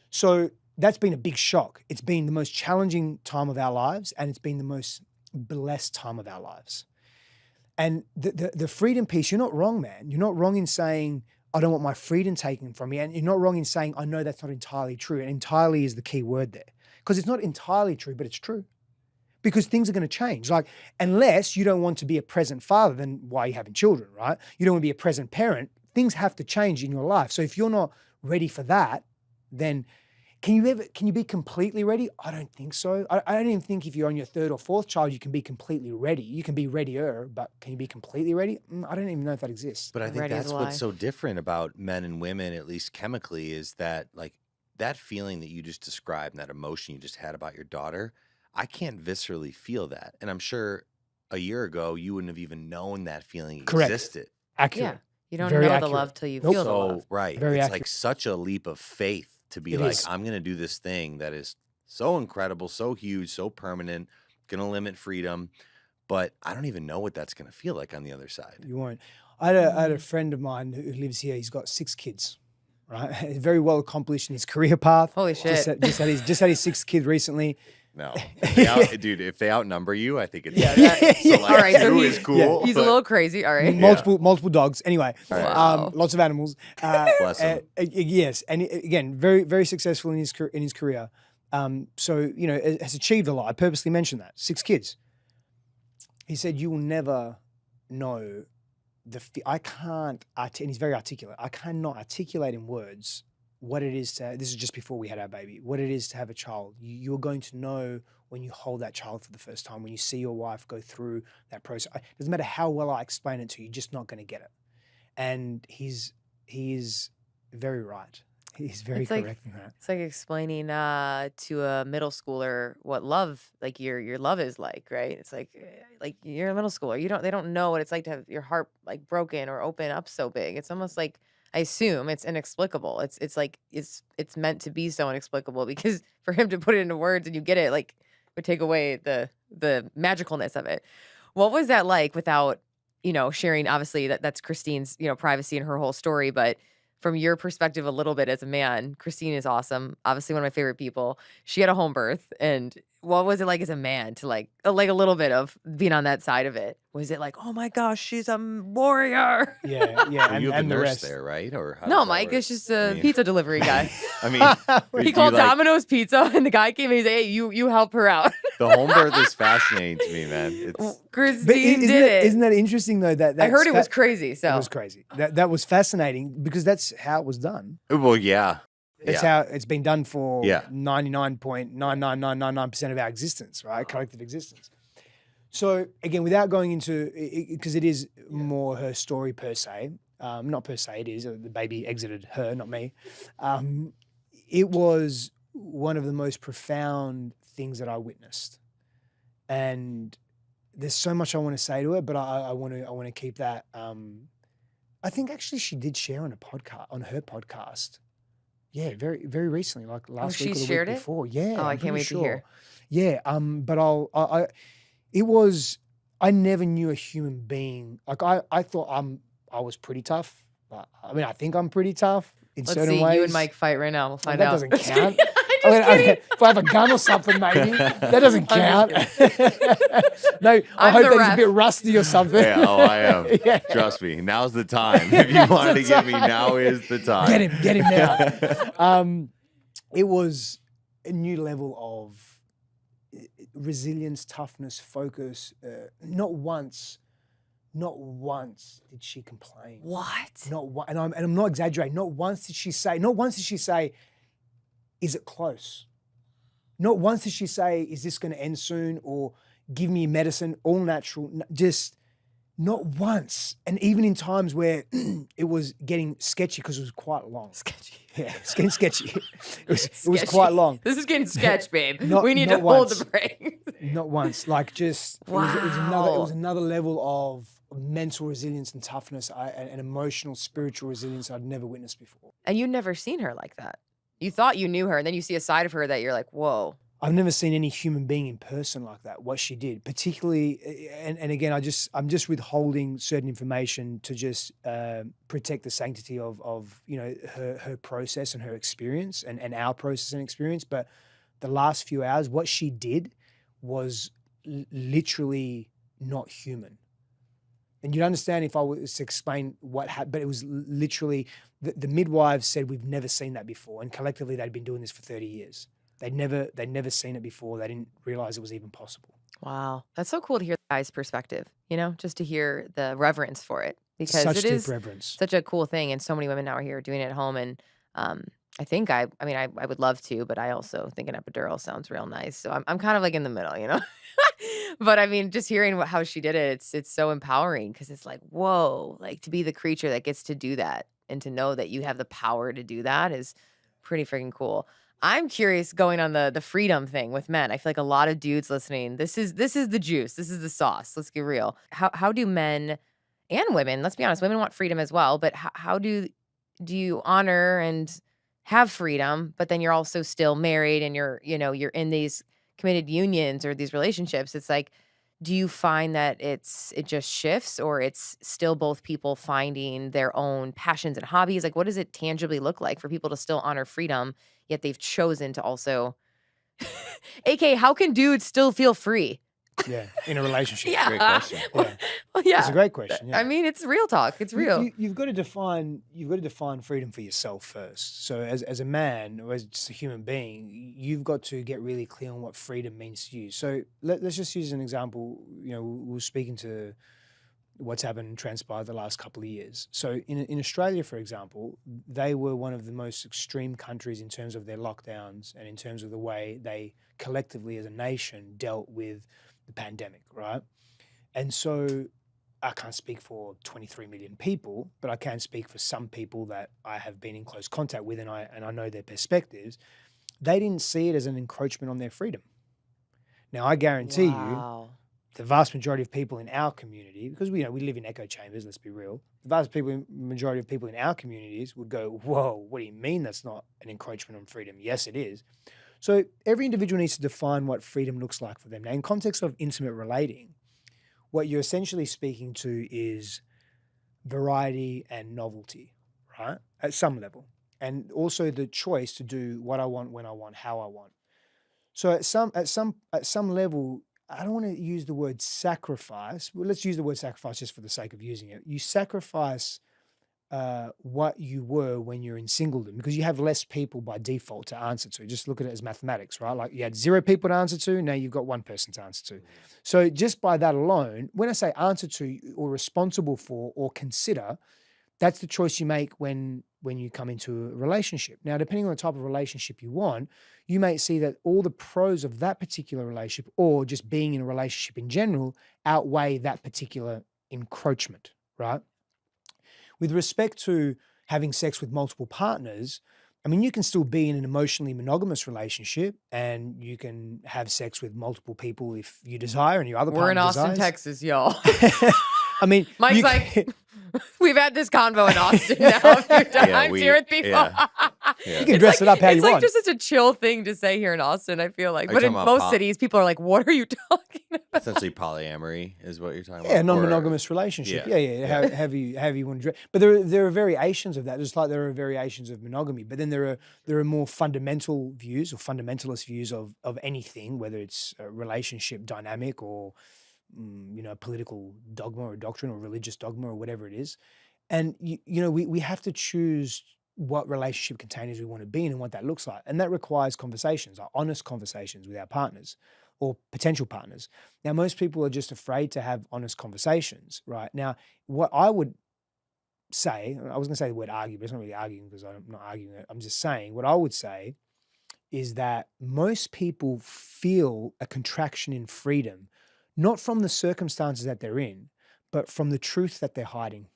So that's been a big shock. It's been the most challenging time of our lives, and it's been the most blessed time of our lives. And the freedom piece, you're not wrong, man. You're not wrong in saying, I don't want my freedom taken from me. And you're not wrong in saying, I know that's not entirely true. And entirely is the key word there. Because it's not entirely true, but it's true. Because things are going to change. Like, unless you don't want to be a present father, then why are you having children, right? You don't want to be a present parent. Things have to change in your life. So if you're not ready for that, then can you be completely ready? I don't think so. I don't even think if you're on your third or fourth child, you can be completely ready. You can be readier, but can you be completely ready? I don't even know if that exists. But I think that's what's so different about men and women, at least chemically, is that like that feeling that you just described, and that emotion you just had about your daughter, I can't viscerally feel that. And I'm sure a year ago, you wouldn't have even known that feeling existed. Accurate. Yeah. You don't Very know accurate. the love till you feel the love. Right. Very it's accurate. like such a leap of faith to be It like, is. I'm going to do this thing that is so incredible, so huge, so permanent, going to limit freedom, but I don't even know what that's going to feel like on the other side. You won't. I had a friend of mine who lives here. He's got 6 kids, right? He's very well accomplished in his career path. Holy shit. Just had his 6th kid recently. No. Dude, if they outnumber you, I think it's All right, so 2 is cool. Yeah. He's a little crazy. All right. Multiple dogs. Anyway, Wow. lots of animals. Bless him. Yes, and again, very very successful in his career. So has achieved a lot. I purposely mentioned that 6 kids. He said, "You will never know I can't." And he's very articulate. I cannot articulate in words what it is to, this is just before we had our baby, what it is to have a child. You're going to know when you hold that child for the first time, when you see your wife go through that process. It doesn't matter how well I explain it to you, you're just not going to get it. And he is very right. He's very correct in that. It's like explaining to a middle schooler what love, like your love is like, right? It's like you're a middle schooler. They don't know what it's like to have your heart like broken or open up so big. It's almost like, I assume it's inexplicable. It's like it's meant to be so inexplicable, because for him to put it into words and you get it, like, would take away the magicalness of it. What was that like without, sharing? Obviously that's Christine's, privacy and her whole story, but from your perspective a little bit as a man. Christine is awesome. Obviously one of my favorite people. She had a home birth, and what was it like as a man to like a little bit of being on that side of it? Was it like, oh my gosh, she's a warrior? Yeah, Well, and, you have a and the nurse rest. there, right? Or how No, does that Mike, work? it's just a I mean- pizza delivery guy. I mean, He do called you, like, Domino's Pizza, and the guy came and he said, hey, you help her out. the home birth is fascinating to me, man. It's But Christine did it. Isn't that interesting though? I heard it was crazy. So It was crazy. That was fascinating because that's how it was done. well, yeah. That's Yeah. how it's been done for Yeah. 99.99999% of our existence, right? Collective existence. So again, without going into, because it is more her story per se, not per se, it is, the baby exited her, not me. It was one of the most profound things that I witnessed. And there's so much I want to say to it, but I want to keep that. I think actually she did share on her podcast. Yeah, very, very recently, like last she week or the shared week it? before. Yeah. Oh, I I'm can't pretty wait to hear. Yeah. But I never knew a human being. Like I thought I was pretty tough. But I mean, I think I'm pretty tough in let's certain see ways. you and Mike fight right now. We'll find that out. doesn't count. I'm just kidding. If I have a gun or something, maybe that doesn't I'm count. just No, I I'm hope the that he's a ref. bit rusty or something. Yeah, oh, I am. Yeah. Trust me. Now's the time. If you wanted to get me, now is the time. Get him now. It was a new level of resilience, toughness, focus. Not once did she complain. What? Not one, and I'm not exaggerating. Not once did she say, is it close? Not once did she say, is this going to end soon, or give me medicine, all natural, just not once. And even in times where it was getting sketchy because it was quite long. Sketchy. Yeah, it's getting sketchy. It was Sketchy. quite long. This is getting sketch, babe. Not- we need not to hold once. the reins. Not once. Like just it was another level of mental resilience and toughness and emotional, spiritual resilience I'd never witnessed before. And you'd never seen her like that. You thought you knew her, and then you see a side of her that you're like, whoa. I've never seen any human being in person like that, what she did, particularly, and again, I'm just withholding certain information to just protect the sanctity of her process and her experience and our process and experience. But the last few hours, what she did was literally not human. And you'd understand if I was to explain what happened, but it was literally, the midwives said, we've never seen that before. And collectively, they'd been doing this for 30 years. They'd never seen it before. They didn't realize it was even possible. Wow. That's so cool to hear the guy's perspective, just to hear the reverence for it. Because Such it deep is reverence. such a cool thing. And so many women now are here doing it at home. And I think I would love to, but I also think an epidural sounds real nice. So I'm kind of like in the middle, But I mean, just hearing how she did it, it's so empowering because it's like, whoa, like to be the creature that gets to do that and to know that you have the power to do that is pretty freaking cool. I'm curious going on the freedom thing with men. I feel like a lot of dudes listening, this is the juice. This is the sauce. Let's get real. How do men and women, let's be honest, women want freedom as well, but how do you honor and have freedom, but then you're also still married and you're in these committed unions or these relationships? It's like, do you find that it just shifts, or it's still both people finding their own passions and hobbies? Like, what does it tangibly look like for people to still honor freedom, yet they've chosen to also, AK, how can dudes still feel free? Yeah, in a relationship. Yeah. Great question. Yeah. Well, yeah. It's a great question. Yeah. I mean, it's real talk. It's real. You've got to define freedom for yourself first. So as a man or as just a human being, you've got to get really clear on what freedom means to you. So let's just use an example. We were speaking to what's happened and transpired the last couple of years. So in Australia, for example, they were one of the most extreme countries in terms of their lockdowns and in terms of the way they collectively as a nation dealt with the pandemic, right? And so I can't speak for 23 million people, but I can speak for some people that I have been in close contact with and I know their perspectives. They didn't see it as an encroachment on their freedom. Now, I guarantee you, the vast majority of people in our community, because we live in echo chambers, let's be real, the majority of people in our communities would go, whoa, what do you mean that's not an encroachment on freedom? Yes, it is. So every individual needs to define what freedom looks like for them. Now, in context of intimate relating, what you're essentially speaking to is variety and novelty, right? at some level, and also the choice to do what I want, when I want, how I want. So at some level, I don't want to use the word sacrifice, but let's use the word sacrifice just for the sake of using it. You sacrifice what you were when you're in singledom, because you have less people by default to answer to. Just look at it as mathematics, right? Like you had 0 people to answer to, now you've got 1 person to answer to. So just by that alone, when I say answer to or responsible for or consider, that's the choice you make when you come into a relationship. Now, depending on the type of relationship you want, you may see that all the pros of that particular relationship, or just being in a relationship in general, outweigh that particular encroachment, right? With respect to having sex with multiple partners, I mean, you can still be in an emotionally monogamous relationship, and you can have sex with multiple people if you desire and your other We're in partner Austin, desires. Texas, y'all. I mean, Mike's you like, can- we've had this convo in Austin now a few times we- here with people. yeah. you can dress it up how you It's like want. just such a chill thing to say here in Austin, I feel like. Are you But in talking about most cities, people are like, what are you talking about? Essentially, polyamory is what you're talking Yeah, about. non-monogamous relationship. Yeah. Have you want to, but there are variations of that. Just like there are variations of monogamy. But then there are more fundamental views or fundamentalist views of anything, whether it's a relationship dynamic or political dogma or doctrine or religious dogma or whatever it is. And we have to choose what relationship containers we want to be in and what that looks like, and that requires conversations, like honest conversations with our partners or potential partners. Now, most people are just afraid to have honest conversations, right? Now, what I would say, I was going to say the word argue, but it's not really arguing because I'm not arguing it. I'm just saying what I would say is that most people feel a contraction in freedom, not from the circumstances that they're in, but from the truth that they're hiding,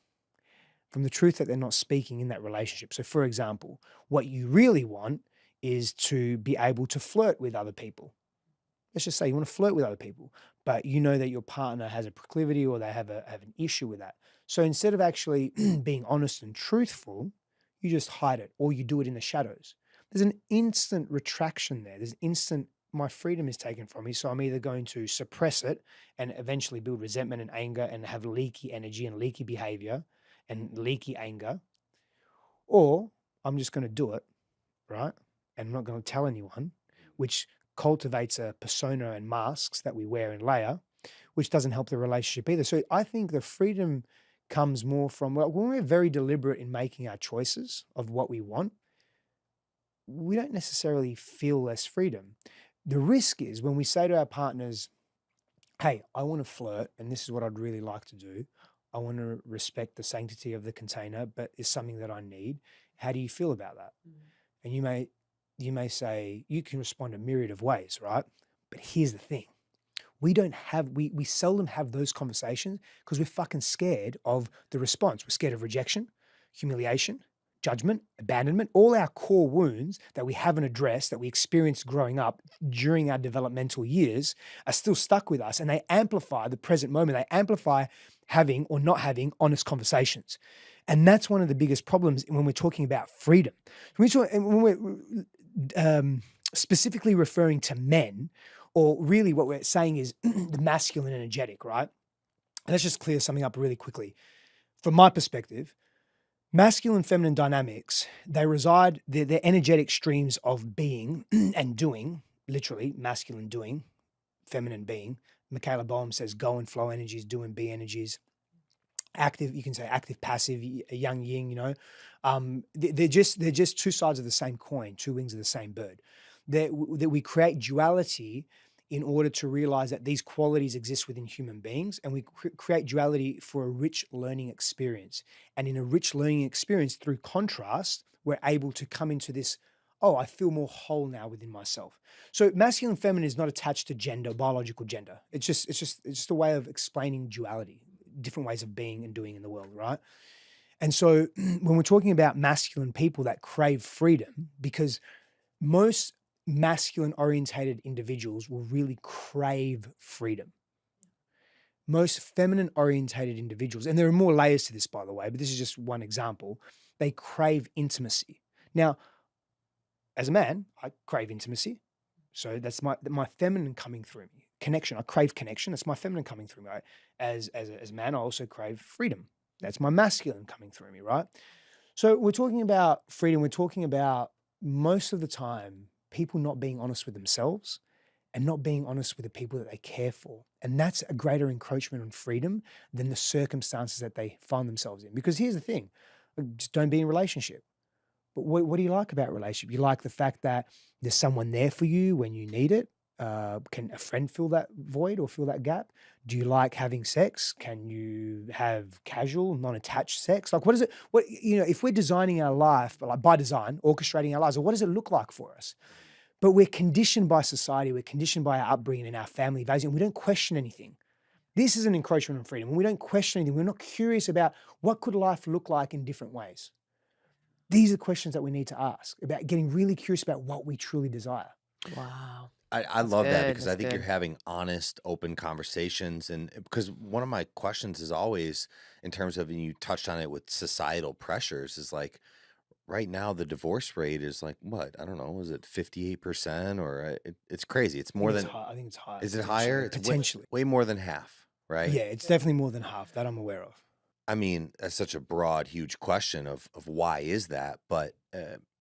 from the truth that they're not speaking in that relationship. So, for example, what you really want is to be able to flirt with other people. Let's just say you want to flirt with other people, but you know that your partner has a proclivity or they have an issue with that. So instead of actually being honest and truthful, you just hide it, or you do it in the shadows. There's an instant retraction there. There's instant, my freedom is taken from me. So I'm either going to suppress it and eventually build resentment and anger and have leaky energy and leaky behavior and leaky anger, or I'm just going to do it, right? And I'm not going to tell anyone, which cultivates a persona and masks that we wear and layer, which doesn't help the relationship either. So I think the freedom comes more from, well, when we're very deliberate in making our choices of what we want, we don't necessarily feel less freedom. The risk is when we say to our partners, hey, I want to flirt, and this is what I'd really like to do. I want to respect the sanctity of the container, but it's something that I need. How do you feel about that? And you may say, you can respond a myriad of ways, right? But here's the thing. We seldom have those conversations because we're fucking scared of the response. We're scared of rejection, humiliation, judgment, abandonment, all our core wounds that we haven't addressed, that we experienced growing up during our developmental years are still stuck with us, and they amplify the present moment. They amplify having or not having honest conversations. And that's one of the biggest problems when we're talking about freedom. When we're specifically referring to men, or really what we're saying is the masculine energetic, right? Let's just clear something up really quickly. From my perspective, masculine and feminine dynamics, they reside, they're energetic streams of being and doing, literally masculine doing, feminine being. Michaela Boehm says go and flow energies, do and be energies. Active, you can say active, passive, yang, yin, they're just two sides of the same coin, two wings of the same bird. That we create duality in order to realize that these qualities exist within human beings, and we create duality for a rich learning experience. And in a rich learning experience, through contrast, we're able to come into this, oh, I feel more whole now within myself. So masculine and feminine is not attached to gender, biological gender. It's just a way of explaining duality, different ways of being and doing in the world, right? And so when we're talking about masculine people that crave freedom, because most masculine orientated individuals will really crave freedom. Most feminine orientated individuals, and there are more layers to this, by the way, but this is just one example, they crave intimacy. Now, as a man, I crave intimacy. So that's my feminine coming through me. Connection, I crave connection. That's my feminine coming through me, right? As a man, I also crave freedom. That's my masculine coming through me, right? So we're talking about freedom. We're talking about most of the time people not being honest with themselves and not being honest with the people that they care for. And that's a greater encroachment on freedom than the circumstances that they find themselves in. Because here's the thing, just don't be in a relationship. But what do you like about a relationship? You like the fact that there's someone there for you when you need it. Can a friend fill that void or fill that gap? Do you like having sex? Can you have casual, non-attached sex? Like, what is it? What, you know, if we're designing our life, like by design, orchestrating our lives, what does it look like for us? But we're conditioned by society, we're conditioned by our upbringing and our family values, and we don't question anything. This is an encroachment on freedom. When we don't question anything, we're not curious about what could life look like in different ways. These are questions that we need to ask about getting really curious about what we truly desire. Wow. I That's love that good. because I That's think you're good. having honest, open conversations. And because one of my questions is always in terms of, and you touched on it with societal pressures, is like right now the divorce rate is like what? I don't know. Is it 58% or it's crazy. It's more than, I think it's high. is it higher? It's way, Potentially. way more than half, right? Yeah, it's definitely more than half that I'm aware of. I mean, that's such a broad, huge question of why is that? But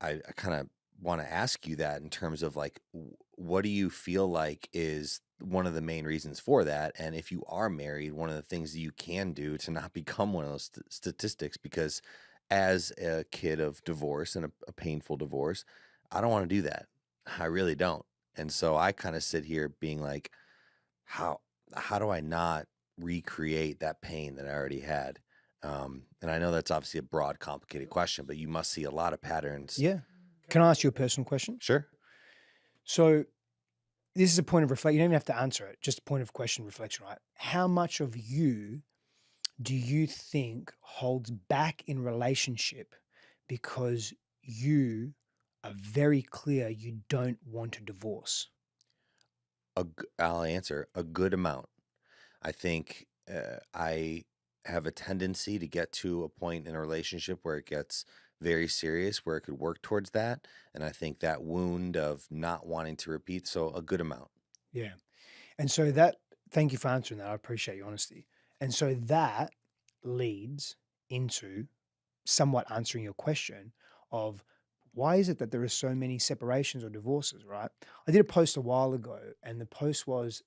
I kind of want to ask you that in terms of like, what do you feel like is one of the main reasons for that? And if you are married, one of the things that you can do to not become one of those statistics, because as a kid of divorce and a painful divorce, I don't want to do that. I really don't. And so I kind of sit here being like, how do I not recreate that pain that I already had? And I know that's obviously a broad, complicated question, but you must see a lot of patterns. Yeah. Can I ask you a personal question? Sure. So this is a point of reflection. You don't even have to answer it, just a point of question, reflection, right? How much of you do you think holds back in relationship because you are very clear you don't want a divorce? I'll answer a good amount. I think I have a tendency to get to a point in a relationship where it gets very serious, where it could work towards that. And I think that wound of not wanting to repeat, so a good amount. Yeah. And so thank you for answering that. I appreciate your honesty. And so that leads into somewhat answering your question of why is it that there are so many separations or divorces, right? I did a post a while ago, and the post was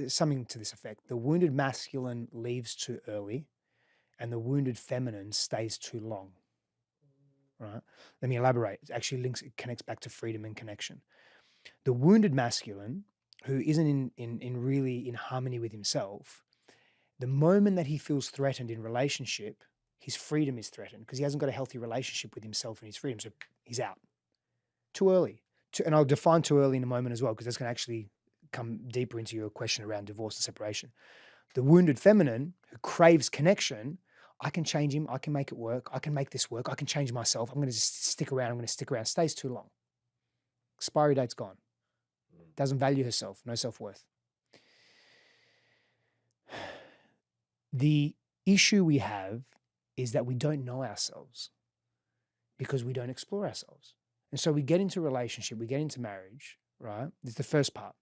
something to this effect: the wounded masculine leaves too early, and the wounded feminine stays too long, right? Let me elaborate. It actually it connects back to freedom and connection. The wounded masculine, who isn't really in harmony with himself, the moment that he feels threatened in relationship, his freedom is threatened because he hasn't got a healthy relationship with himself and his freedom. So he's out too early. And I'll define too early in a moment as well, because that's going to actually come deeper into your question around divorce and separation. The wounded feminine who craves connection, I can change him. I can make it work. I can make this work. I can change myself. I'm going to just stick around. I'm going to stick around. Stays too long. Expiry date's gone. Doesn't value herself. No self-worth. The issue we have is that we don't know ourselves because we don't explore ourselves. And so we get into a relationship, we get into marriage, right? It's the first part.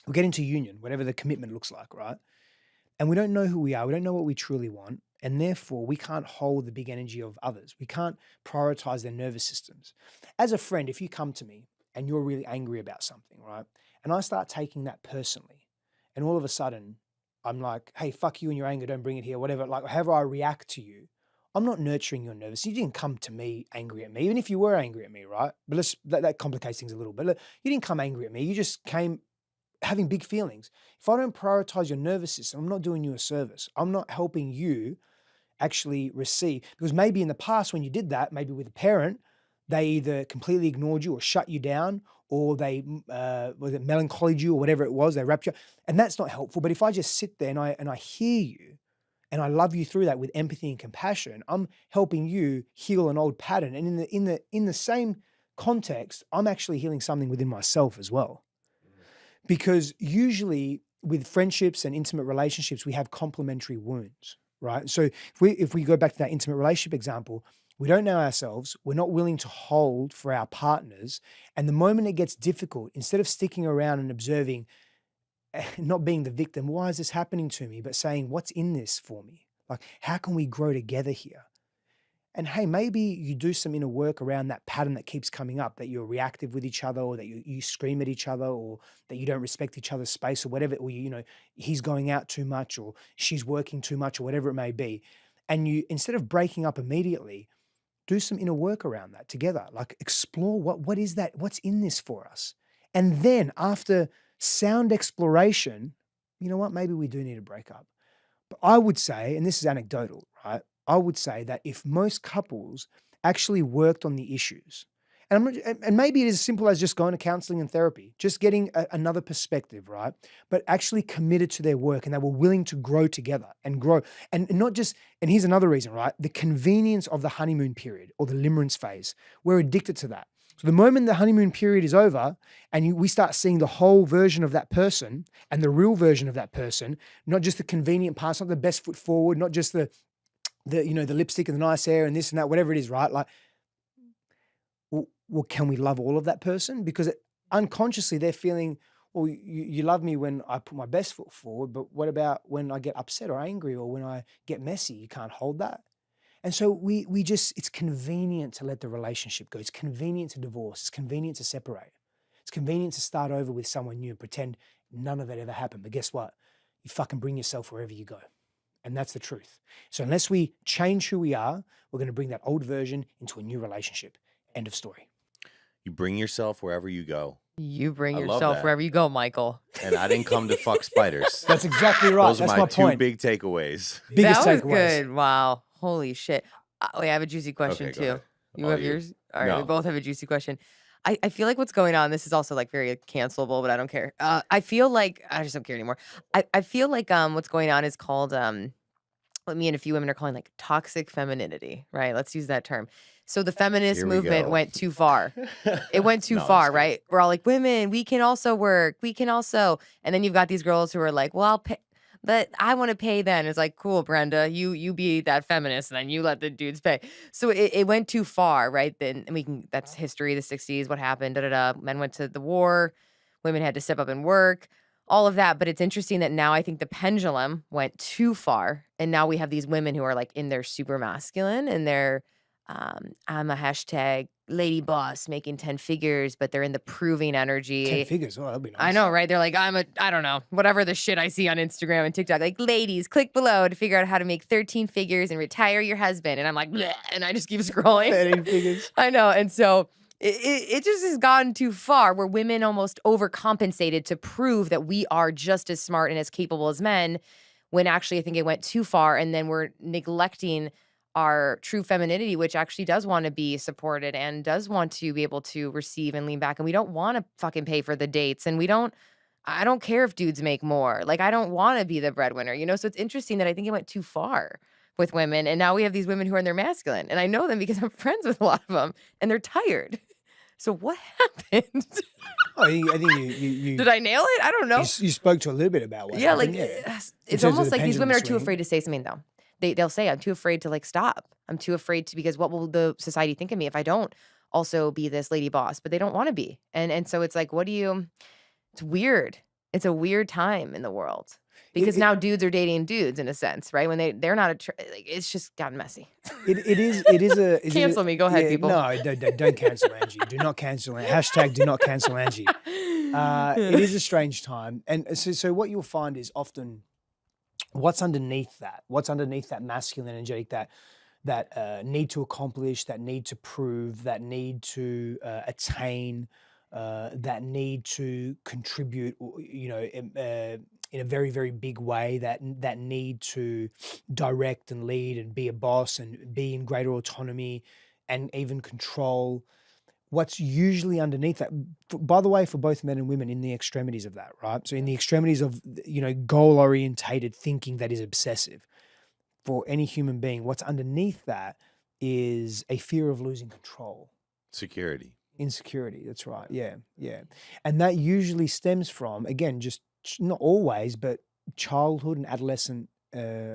We get into union, whatever the commitment looks like, right? And we don't know who we are. We don't know what we truly want. And therefore, we can't hold the big energy of others. We can't prioritize their nervous systems. As a friend, if you come to me and you're really angry about something, right? And I start taking that personally, and all of a sudden, I'm like, hey, fuck you and your anger, don't bring it here, whatever. Like, however I react to you, I'm not nurturing your nervous. You didn't come to me angry at me, even if you were angry at me, right? But that complicates things a little bit. Look, you didn't come angry at me. You just came having big feelings. If I don't prioritize your nervous system, I'm not doing you a service. I'm not helping you actually receive. Because maybe in the past when you did that, maybe with a parent, they either completely ignored you or shut you down, or they melancholied you or whatever it was, they wrapped you up. And that's not helpful. But if I just sit there and I hear you and I love you through that with empathy and compassion, I'm helping you heal an old pattern. And in the same context, I'm actually healing something within myself as well. Because usually with friendships and intimate relationships, we have complementary wounds, right? So if we go back to that intimate relationship example, we don't know ourselves. We're not willing to hold for our partners. And the moment it gets difficult, instead of sticking around and observing, not being the victim, why is this happening to me? But saying, what's in this for me? Like, how can we grow together here? And hey, maybe you do some inner work around that pattern that keeps coming up, that you're reactive with each other, or that you scream at each other, or that you don't respect each other's space, or whatever, or he's going out too much, or she's working too much, or whatever it may be. And you, instead of breaking up immediately, do some inner work around that together. Like, explore what is that, what's in this for us. And then after sound exploration, you know what, maybe we do need to break up. But I would say, and this is anecdotal, right? I would say that if most couples actually worked on the issues, and maybe it is as simple as just going to counseling and therapy, just getting another perspective, right? But actually committed to their work, and they were willing to grow together and grow. And not just, and here's another reason, right? The convenience of the honeymoon period or the limerence phase. We're addicted to that. So the moment the honeymoon period is over and we start seeing the whole version of that person and the real version of that person, not just the convenient parts, not the best foot forward, not just the lipstick and the nice hair and this and that, whatever it is, right? Like, well, can we love all of that person? Because unconsciously they're feeling, well, you love me when I put my best foot forward, but what about when I get upset or angry or when I get messy? You can't hold that. And so we just, it's convenient to let the relationship go. It's convenient to divorce. It's convenient to separate. It's convenient to start over with someone new and pretend none of it ever happened. But guess what? You fucking bring yourself wherever you go. And that's the truth. So unless we change who we are, we're going to bring that old version into a new relationship. End of story. You bring yourself wherever you go. You bring I love yourself that. wherever you go, Michael. And I didn't come to fuck spiders. That's exactly right. Those are That's my my two point. big takeaways. Biggest That was takeaways. good. Wow. Holy shit. Wait, I have a juicy question Okay, go too. ahead. You Oh, have you- yours? All right, we No. both have a juicy question. I feel like what's going on, this is also like very cancelable, but I don't care. I feel like, I just don't care anymore. I feel like what's going on is called, what me and a few women are calling like toxic femininity, right? Let's use that term. So the feminist Here we movement go. went too far. It went too No, I'm far, just kidding. right? We're all like, women, we can also work. We can also. And then you've got these girls who are like, well, I'll pay, but I want to pay then. It's like, cool, Brenda, you be that feminist, and then you let the dudes pay. So it went too far, right? Then we can, that's history, the 60s, what happened, Men went to the war, women had to step up and work, all of that. But it's interesting that now I think the pendulum went too far. And now we have these women who are like in their super masculine and they're, I'm a hashtag lady boss making 10 figures, but they're in the proving 10 energy. figures. Oh, that'd be nice. I know, right? They're like, I don't know, whatever the shit I see on Instagram and TikTok. Like, ladies, click below to figure out how to make 13 figures and retire your husband. And I'm like, bleh, and I just keep scrolling. 13 figures. I know. And so it just has gone too far where women almost overcompensated to prove that we are just as smart and as capable as men, when actually I think it went too far. And then we're neglecting our true femininity, which actually does want to be supported and does want to be able to receive and lean back. And we don't want to fucking pay for the dates. And I don't care if dudes make more. Like, I don't want to be the breadwinner, So it's interesting that I think it went too far with women. And now we have these women who are in their masculine. And I know them because I'm friends with a lot of them and they're tired. So what happened? Oh, I think you Did I nail it? I don't know. you spoke to a little bit about what Yeah, happened, like In it's terms of almost the like these women pendulum are too swing. afraid to say something though. They'll say, I'm too afraid to like stop. I'm too afraid to, because what will the society think of me if I don't also be this lady boss? But they don't want to be. And so it's like, it's weird. It's a weird time in the world. Because now dudes are dating dudes in a sense, right? When they're not like, it's just gotten messy. It is a Cancel me. Go ahead, people. No, don't cancel Angie. Do not cancel. Hashtag do not cancel Angie. It is a strange time. And so what you'll find is often what's underneath that masculine energetic, that need to accomplish, that need to prove, that need to attain, that need to contribute, in a very, very big way, that need to direct and lead and be a boss and be in greater autonomy and even control. What's usually underneath that, by the way, for both men and women, in the extremities of that, right? So in the extremities of, goal-orientated thinking that is obsessive, for any human being, what's underneath that is a fear of losing control. Security. Insecurity, that's right. Yeah. And that usually stems from, again, just not always, but childhood and adolescent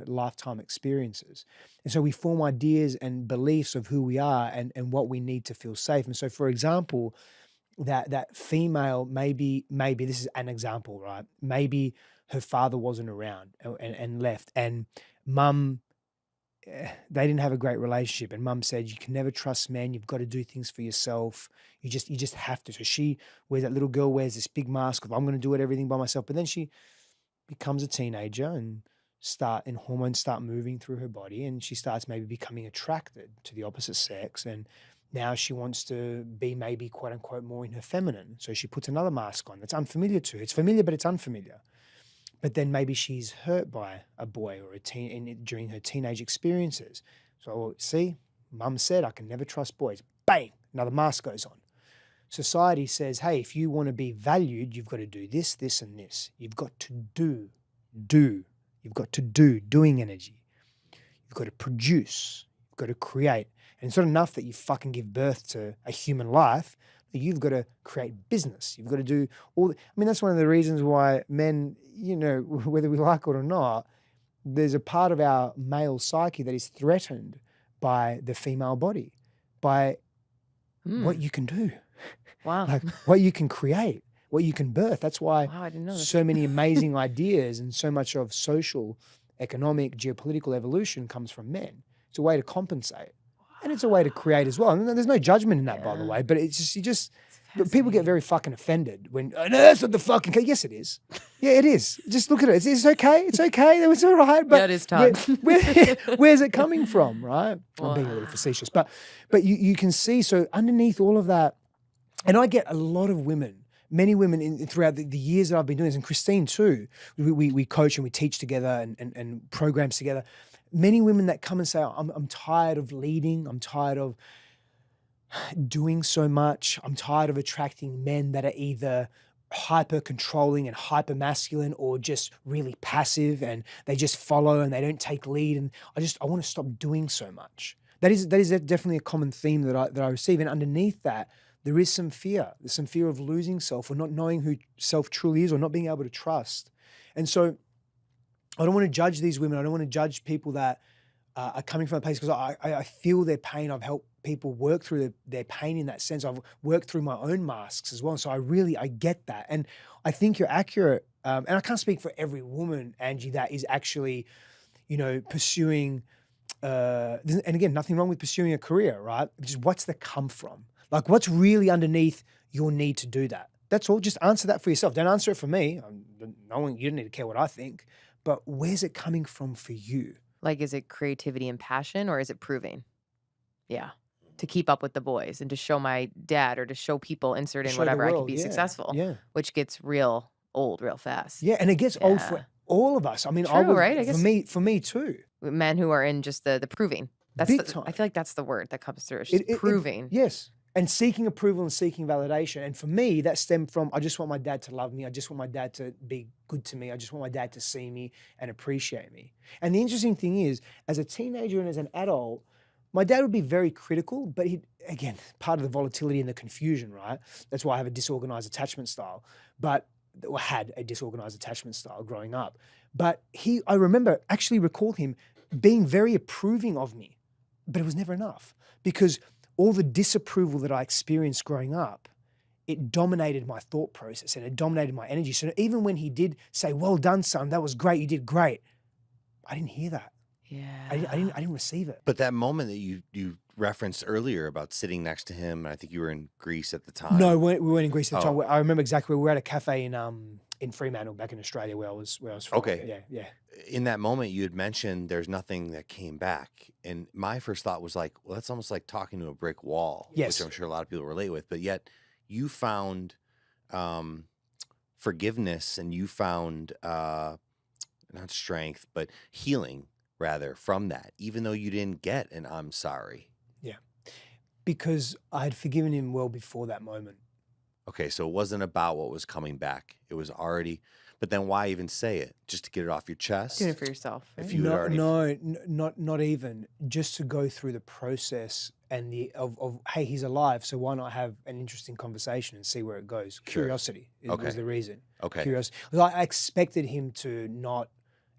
lifetime experiences. And so we form ideas and beliefs of who we are and what we need to feel safe. And so, for example, that female, maybe this is an example, right? Maybe her father wasn't around and left, and mum they didn't have a great relationship, and mum said, you can never trust men. You've got to do things for yourself. You just have to. So she that little girl wears this big mask of, I'm going to do everything by myself. But then she becomes a teenager and hormones start moving through her body, and she starts maybe becoming attracted to the opposite sex. And now she wants to be maybe quote unquote more in her feminine. So she puts another mask on that's unfamiliar to her. It's familiar, but it's unfamiliar. But then maybe she's hurt by a boy or a teen during her teenage experiences. So see, mum said, I can never trust boys. Bang, another mask goes on. Society says, hey, if you want to be valued, you've got to do this, this, and this. You've got to do. You've got to do, doing energy. You've got to produce. You've got to create. And it's not enough that you fucking give birth to a human life. You've got to create business. You've got to do that's one of the reasons why men, whether we like it or not, there's a part of our male psyche that is threatened by the female body, by what you can do. Wow. Like what you can create, what you can birth. That's why I didn't know this. So many amazing ideas and so much of social, economic, geopolitical evolution comes from men. It's a way to compensate. And it's a way to create as well. And there's no judgment in that, by the way. But it's just, but people get very fucking offended when, oh, no, that's not the fucking case. Yes, it is. Yeah, it is. Just look at it. It's okay. It's okay. It's all right. But it is time. Where's it coming from, right? I'm being a little facetious. But you can see, so underneath all of that, and I get a lot of women, many women throughout the years that I've been doing this, and Christine too, we coach and we teach together and programs together. Many women that come and say, I'm tired of leading. I'm tired of doing so much. I'm tired of attracting men that are either hyper controlling and hyper masculine or just really passive and they just follow and they don't take lead. And I want to stop doing so much. That is definitely a common theme that I receive. And underneath that, there is some fear. There's some fear of losing self or not knowing who self truly is or not being able to trust. And so I don't want to judge these women. I don't want to judge people that are coming from a place because I feel their pain. I've helped people work through their pain in that sense. I've worked through my own masks as well. So I get that. And I think you're accurate. And I can't speak for every woman, Angie, that is actually, pursuing, and again, nothing wrong with pursuing a career, right? Just what's the come from? Like what's really underneath your need to do that? That's all. Just answer that for yourself. Don't answer it for me. You don't need to care what I think. But where's it coming from for you? Like, is it creativity and passion or is it proving? Yeah. To keep up with the boys and to show my dad or to show people, insert in whatever, I can be successful. Yeah. Which gets real old real fast. Yeah. And it gets old for all of us. I mean, True, right? I guess for me too. Men who are in just the proving. Big time. I feel like that's the word that comes through. It's just proving. Yes. And seeking approval and seeking validation. And for me, that stemmed from, I just want my dad to love me. I just want my dad to be good to me. I just want my dad to see me and appreciate me. And the interesting thing is, as a teenager and as an adult, my dad would be very critical, but again, part of the volatility and the confusion, right? That's why I have a disorganized attachment style, or had a disorganized attachment style growing up. But I recall him being very approving of me, but it was never enough because all the disapproval that I experienced growing up, it dominated my thought process and it dominated my energy. So even when he did say, well done, son, that was great, you did great, I didn't hear that. Yeah. I didn't receive it. But that moment that you referenced earlier about sitting next to him, and I think you were in Greece at the time. No, we weren't in Greece at the time. I remember exactly. We were at a cafe in Fremantle back in Australia where I was from. Okay. Yeah. In that moment, you had mentioned there's nothing that came back. And my first thought was like, well, that's almost like talking to a brick wall, yes, which I'm sure a lot of people relate with. But yet you found forgiveness and you found not strength, but healing rather from that, even though you didn't get an I'm sorry. Yeah. Because I had forgiven him well before that moment. Okay, so it wasn't about what was coming back. It was already, but then why even say it? Just to get it off your chest? Doing it for yourself. Right? If you had already... not even. Just to go through the process and of hey, he's alive, so why not have an interesting conversation and see where it goes? Sure. Curiosity was the reason. Okay. Curiosity. I expected him to not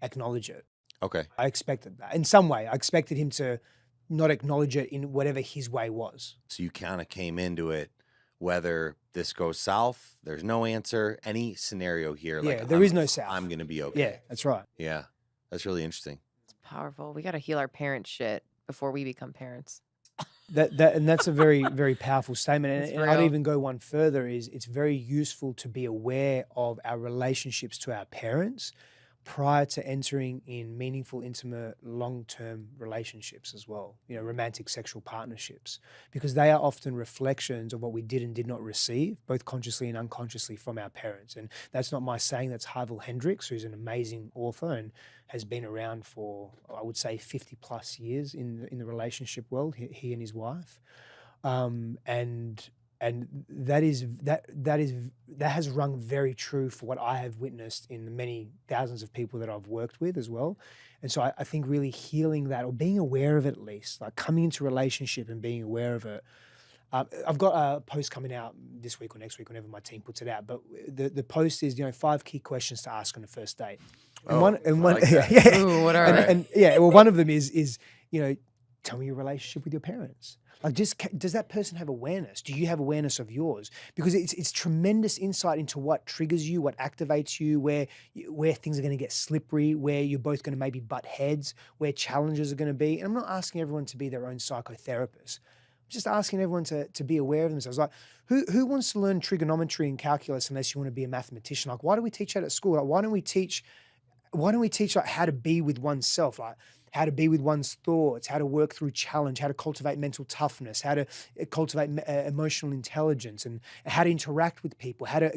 acknowledge it. Okay. I expected that. In some way, I expected him to not acknowledge it in whatever his way was. So you kind of came into it, whether this goes south, there's no answer, any scenario here. Yeah, like there is no south. I'm going to be okay. Yeah, that's right. Yeah, that's really interesting. It's powerful. We got to heal our parent shit before we become parents. And that's a very, very powerful statement. It's And I'd real. even go one further, is it's very useful to be aware of our relationships to our parents prior to entering in meaningful, intimate, long-term relationships as well, romantic sexual partnerships, because they are often reflections of what we did and did not receive, both consciously and unconsciously, from our parents. And that's not my saying, that's Harville Hendrix, who's an amazing author and has been around for, I would say, 50 plus years in the relationship world, he and his wife. And that has rung very true for what I have witnessed in the many thousands of people that I've worked with as well. And so I think really healing that, or being aware of it, at least, like coming into a relationship and being aware of it. I've got a post coming out this week or next week, whenever my team puts it out. But the post is, 5 key questions to ask on a first date. And one, like that. yeah, Ooh, what are they? and yeah, well, one of them is tell me your relationship with your parents. Like, does that person have awareness? Do you have awareness of yours? Because it's tremendous insight into what triggers you, what activates you, where things are going to get slippery, where you're both going to maybe butt heads, where challenges are going to be. And I'm not asking everyone to be their own psychotherapist. I'm just asking everyone to be aware of themselves. Like, who wants to learn trigonometry and calculus unless you want to be a mathematician? Like, why do we teach that at school? Like, why don't we teach like how to be with oneself, like how to be with one's thoughts, how to work through challenge, how to cultivate mental toughness, how to cultivate emotional intelligence, and how to interact with people, how to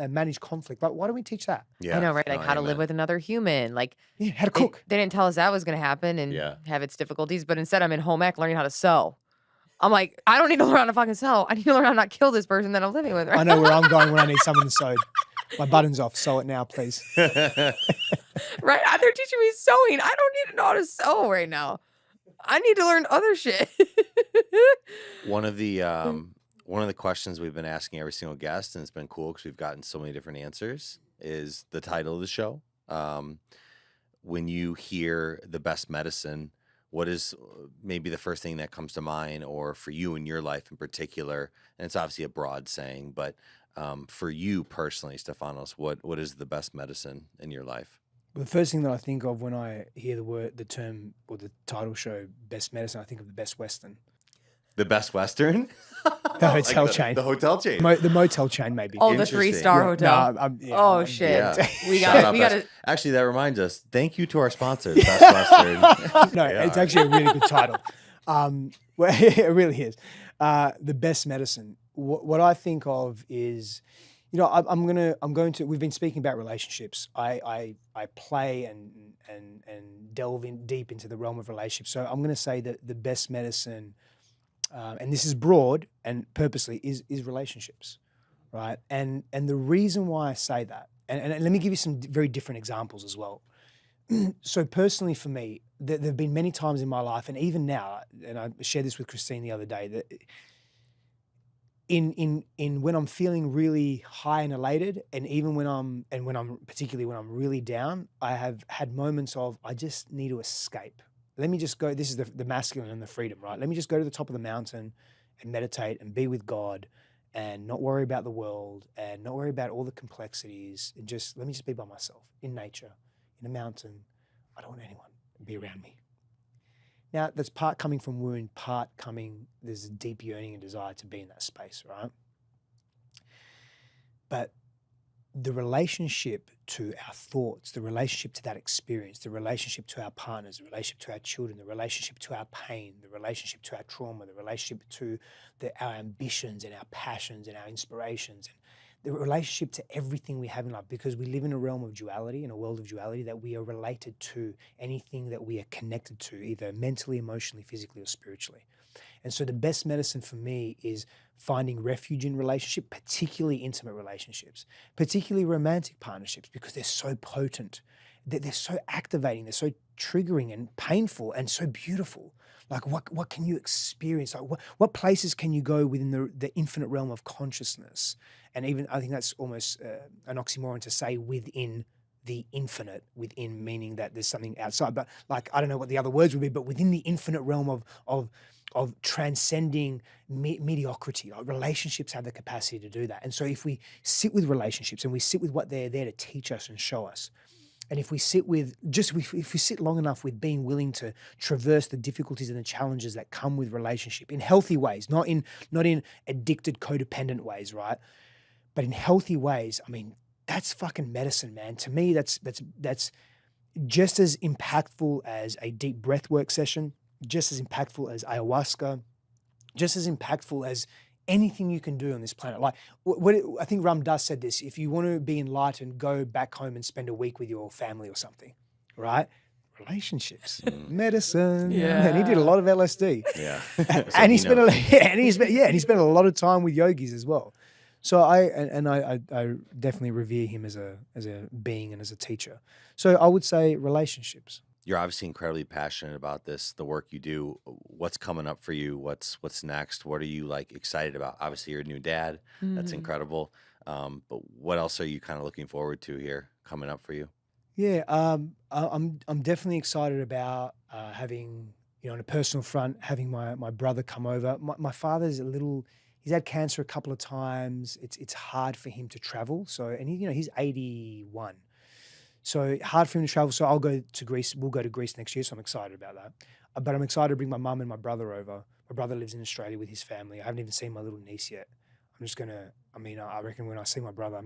manage conflict. Like, why don't we teach that? Yeah. I know, right? Like how to amen. live with another human. Like, Yeah, how to cook. They didn't tell us that was going to happen and Yeah. have its difficulties, but instead I'm in home ec learning how to sew. I'm like, I don't need to learn how to fucking sew. I need to learn how to not kill this person that I'm living with. Right? I know where I'm going when I need something sewed. My button's off. Sew it now, please. Right? They're teaching me sewing. I don't need to know how to sew right now. I need to learn other shit. One of the questions we've been asking every single guest, and it's been cool because we've gotten so many different answers, is the title of the show. When you hear the best medicine, what is maybe the first thing that comes to mind, or for you in your life in particular? And it's obviously a broad saying, but for you personally, Stefanos, what is the best medicine in your life? The first thing that I think of when I hear the term or the title show, best medicine, I think of the Best Western. The Best Western? The hotel chain. The hotel chain. The motel chain, maybe. Oh, the Interesting. 3-star Yeah, hotel. no, Oh, shit. Yeah. We Shout got out we Best- got to. Actually, that reminds us. Thank you to our sponsors, Best Western. No, Yeah. it's actually a really good title. Well, it really is. The Best Medicine. What I think of is, I'm going to. We've been speaking about relationships. I play and delve in deep into the realm of relationships. So I'm going to say that the best medicine, and this is broad and purposely, is relationships, right? And the reason why I say that, and let me give you some very different examples as well. So personally for me, there have been many times in my life, and even now, and I shared this with Christine the other day, that in when I'm feeling really high and elated, and even when I'm particularly when I'm really down, I have had moments of, I just need to escape. Let me just go. This is the masculine and the freedom, right? Let me just go to the top of the mountain and meditate and be with God and not worry about the world and not worry about all the complexities, and let me just be by myself in nature, in a mountain. I don't want anyone to be around me. Now, that's part coming from wound, part coming, there's a deep yearning and desire to be in that space, right? But the relationship to our thoughts, the relationship to that experience, the relationship to our partners, the relationship to our children, the relationship to our pain, the relationship to our trauma, the relationship to our ambitions and our passions and our inspirations, and the relationship to everything we have in life, because we live in a realm of duality, in a world of duality, that we are related to anything that we are connected to, either mentally, emotionally, physically, or spiritually. And so the best medicine for me is finding refuge in relationship, particularly intimate relationships, particularly romantic partnerships, because they're so potent, they're so activating, they're so triggering and painful and so beautiful. Like what can you experience? Like what places can you go within the infinite realm of consciousness? And even, I think that's almost an oxymoron to say within the infinite, within meaning that there's something outside, but like, I don't know what the other words would be, but within the infinite realm of transcending mediocrity. Like, relationships have the capacity to do that. And so if we sit with relationships and we sit with what they're there to teach us and show us, And if we sit with if we sit long enough with being willing to traverse the difficulties and the challenges that come with relationship in healthy ways, not in addicted, codependent ways, right? But in healthy ways, I mean, that's fucking medicine, man. To me, that's just as impactful as a deep breathwork session, just as impactful as ayahuasca, just as impactful as anything you can do on this planet. Like, I think Ram Dass said this: if you want to be enlightened, go back home and spend a week with your family or something, right? Relationships, medicine. Yeah. Man, he did a lot of LSD. Yeah. And he spent he spent a lot of time with yogis as well. So I definitely revere him as a being and as a teacher. So I would say relationships. You're obviously incredibly passionate about this, the work you do. What's coming up for you? What's next? What are you like excited about? Obviously, you're a new dad. That's incredible. But what else are you kind of looking forward to here coming up for you? Yeah, I'm definitely excited about having, on a personal front, having my brother come over. My father's he's had cancer a couple of times. It's hard for him to travel. So, and he's 81. So hard for him to travel. So I'll go to Greece. We'll go to Greece next year. So I'm excited about that. But I'm excited to bring my mum and my brother over. My brother lives in Australia with his family. I haven't even seen my little niece yet. I reckon when I see my brother,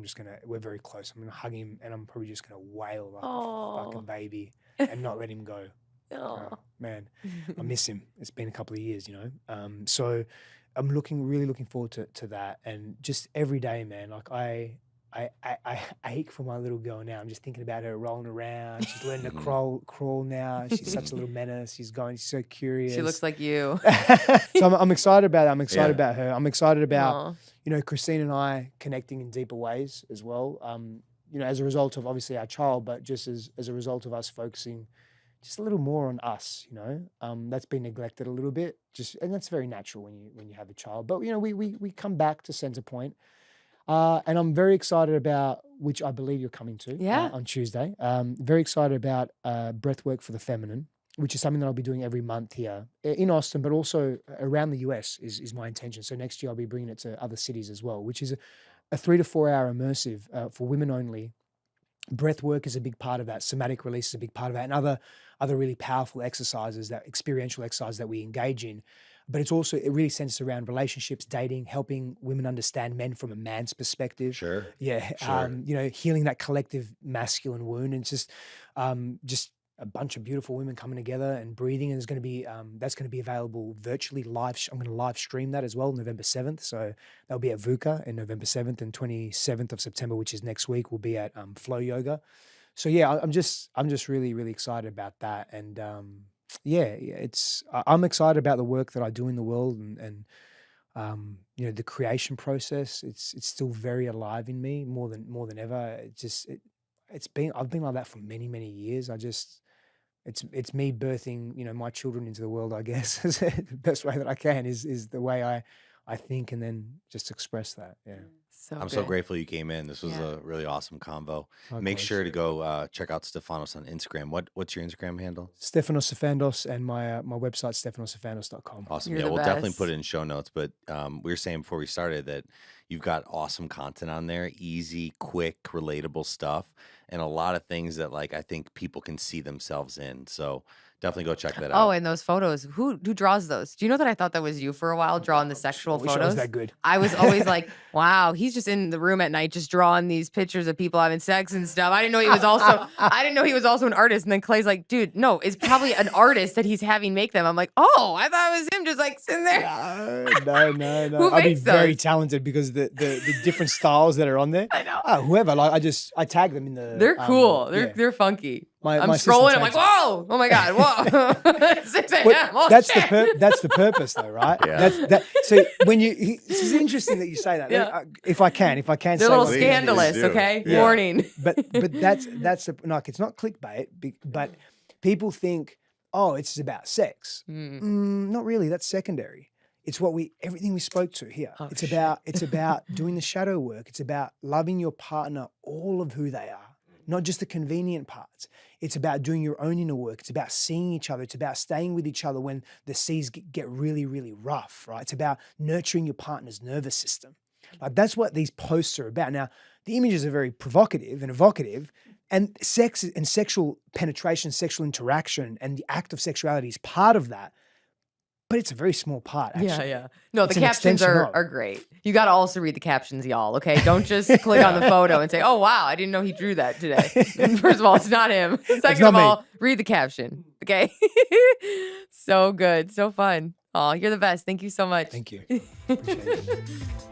we're very close. I'm going to hug him and I'm probably just going to wail like a fucking baby and not let him go. Man, I miss him. It's been a couple of years, So I'm really looking forward to that. And just every day, man, like I ache for my little girl now. I'm just thinking about her rolling around. She's learning to crawl now. She's such a little menace. She's so curious. She looks like you. So I'm excited about that. I'm excited about her. I'm excited about, Christine and I connecting in deeper ways as well. As a result of obviously our child, but just as a result of us focusing just a little more on us, that's been neglected a little bit. And that's very natural when you have a child. But we come back to center point. And I'm very excited about, which I believe you're coming to on Tuesday. Very excited about breathwork for the feminine, which is something that I'll be doing every month here in Austin, but also around the US is my intention. So next year I'll be bringing it to other cities as well, which is a 3 to 4 hour immersive for women only. Breathwork is a big part of that. Somatic release is a big part of that, and other really powerful exercises, that experiential exercise that we engage in. But it really centers around relationships, dating, helping women understand men from a man's perspective. Sure. Yeah. Sure. Healing that collective masculine wound. And it's just a bunch of beautiful women coming together and breathing. And there's going to be, that's going to be available virtually live. I'm going to live stream that as well, November 7th. So that'll be at VUCA in November 7th, and 27th of September, which is next week, will be at Flow Yoga. So yeah, I'm just really, really excited about that. And, I'm excited about the work that I do in the world, and the creation process. It's still very alive in me more than ever. I've been like that for many, many years. It's me birthing my children into the world, I guess. The best way that I can is the way I think, and then just express that. Yeah. I'm so grateful you came in. This was a really awesome convo. Make sure to go check out Stefanos on Instagram. What's your Instagram handle? Stefanos Sifandos, and my website, stefanosifandos.com. Awesome. You're the We'll best. definitely put it in show notes. But we were saying before we started that you've got awesome content on there, easy, quick, relatable stuff, and a lot of things that I think people can see themselves in. So definitely go check that out. Oh, and those photos. Who draws those? Do you know that I thought that was you for a while, drawing the sexual I wish I photos? was that good. I was always like, wow, he's just in the room at night just drawing these pictures of people having sex and stuff. I didn't know he was also an artist. And then Clay's like, dude, no, it's probably an artist that he's having make them. I'm like, oh, I thought it was him just sitting there. No. Who I'd be makes very those? talented because the different styles that are on there. I know. Whoever, I tag them in the. They're cool. They're funky. I'm my sister scrolling. I'm like, tags them. whoa, oh my God, whoa. 6 a.m. Well, Oh, that's shit. that's the purpose, though, right? Yeah. So this is interesting that you say that. Yeah. If I can They're say a little one thing. scandalous, do. okay? Yeah. Warning. But that's it's not clickbait, but people think, oh, it's about sex. Not really. That's secondary. It's everything we spoke to here. Oh, it's shit. about doing the shadow work. It's about loving your partner, all of who they are, not just the convenient parts. It's about doing your own inner work. It's about seeing each other. It's about staying with each other when the seas get really, really rough, right? It's about nurturing your partner's nervous system. That's what these posts are about. Now, the images are very provocative and evocative, And sex and sexual penetration, sexual interaction, and the act of sexuality is part of that. But it's a very small part, actually. Yeah. No, It's the an captions extension are, of. are great. You got to also read the captions, y'all. Okay. Don't just click on the photo and say, oh, wow, I didn't know he drew that today. First of all, it's not him. Second not of me. all, read the caption. Okay. So good. So fun. Oh, you're the best. Thank you so much. Thank you. Appreciate it.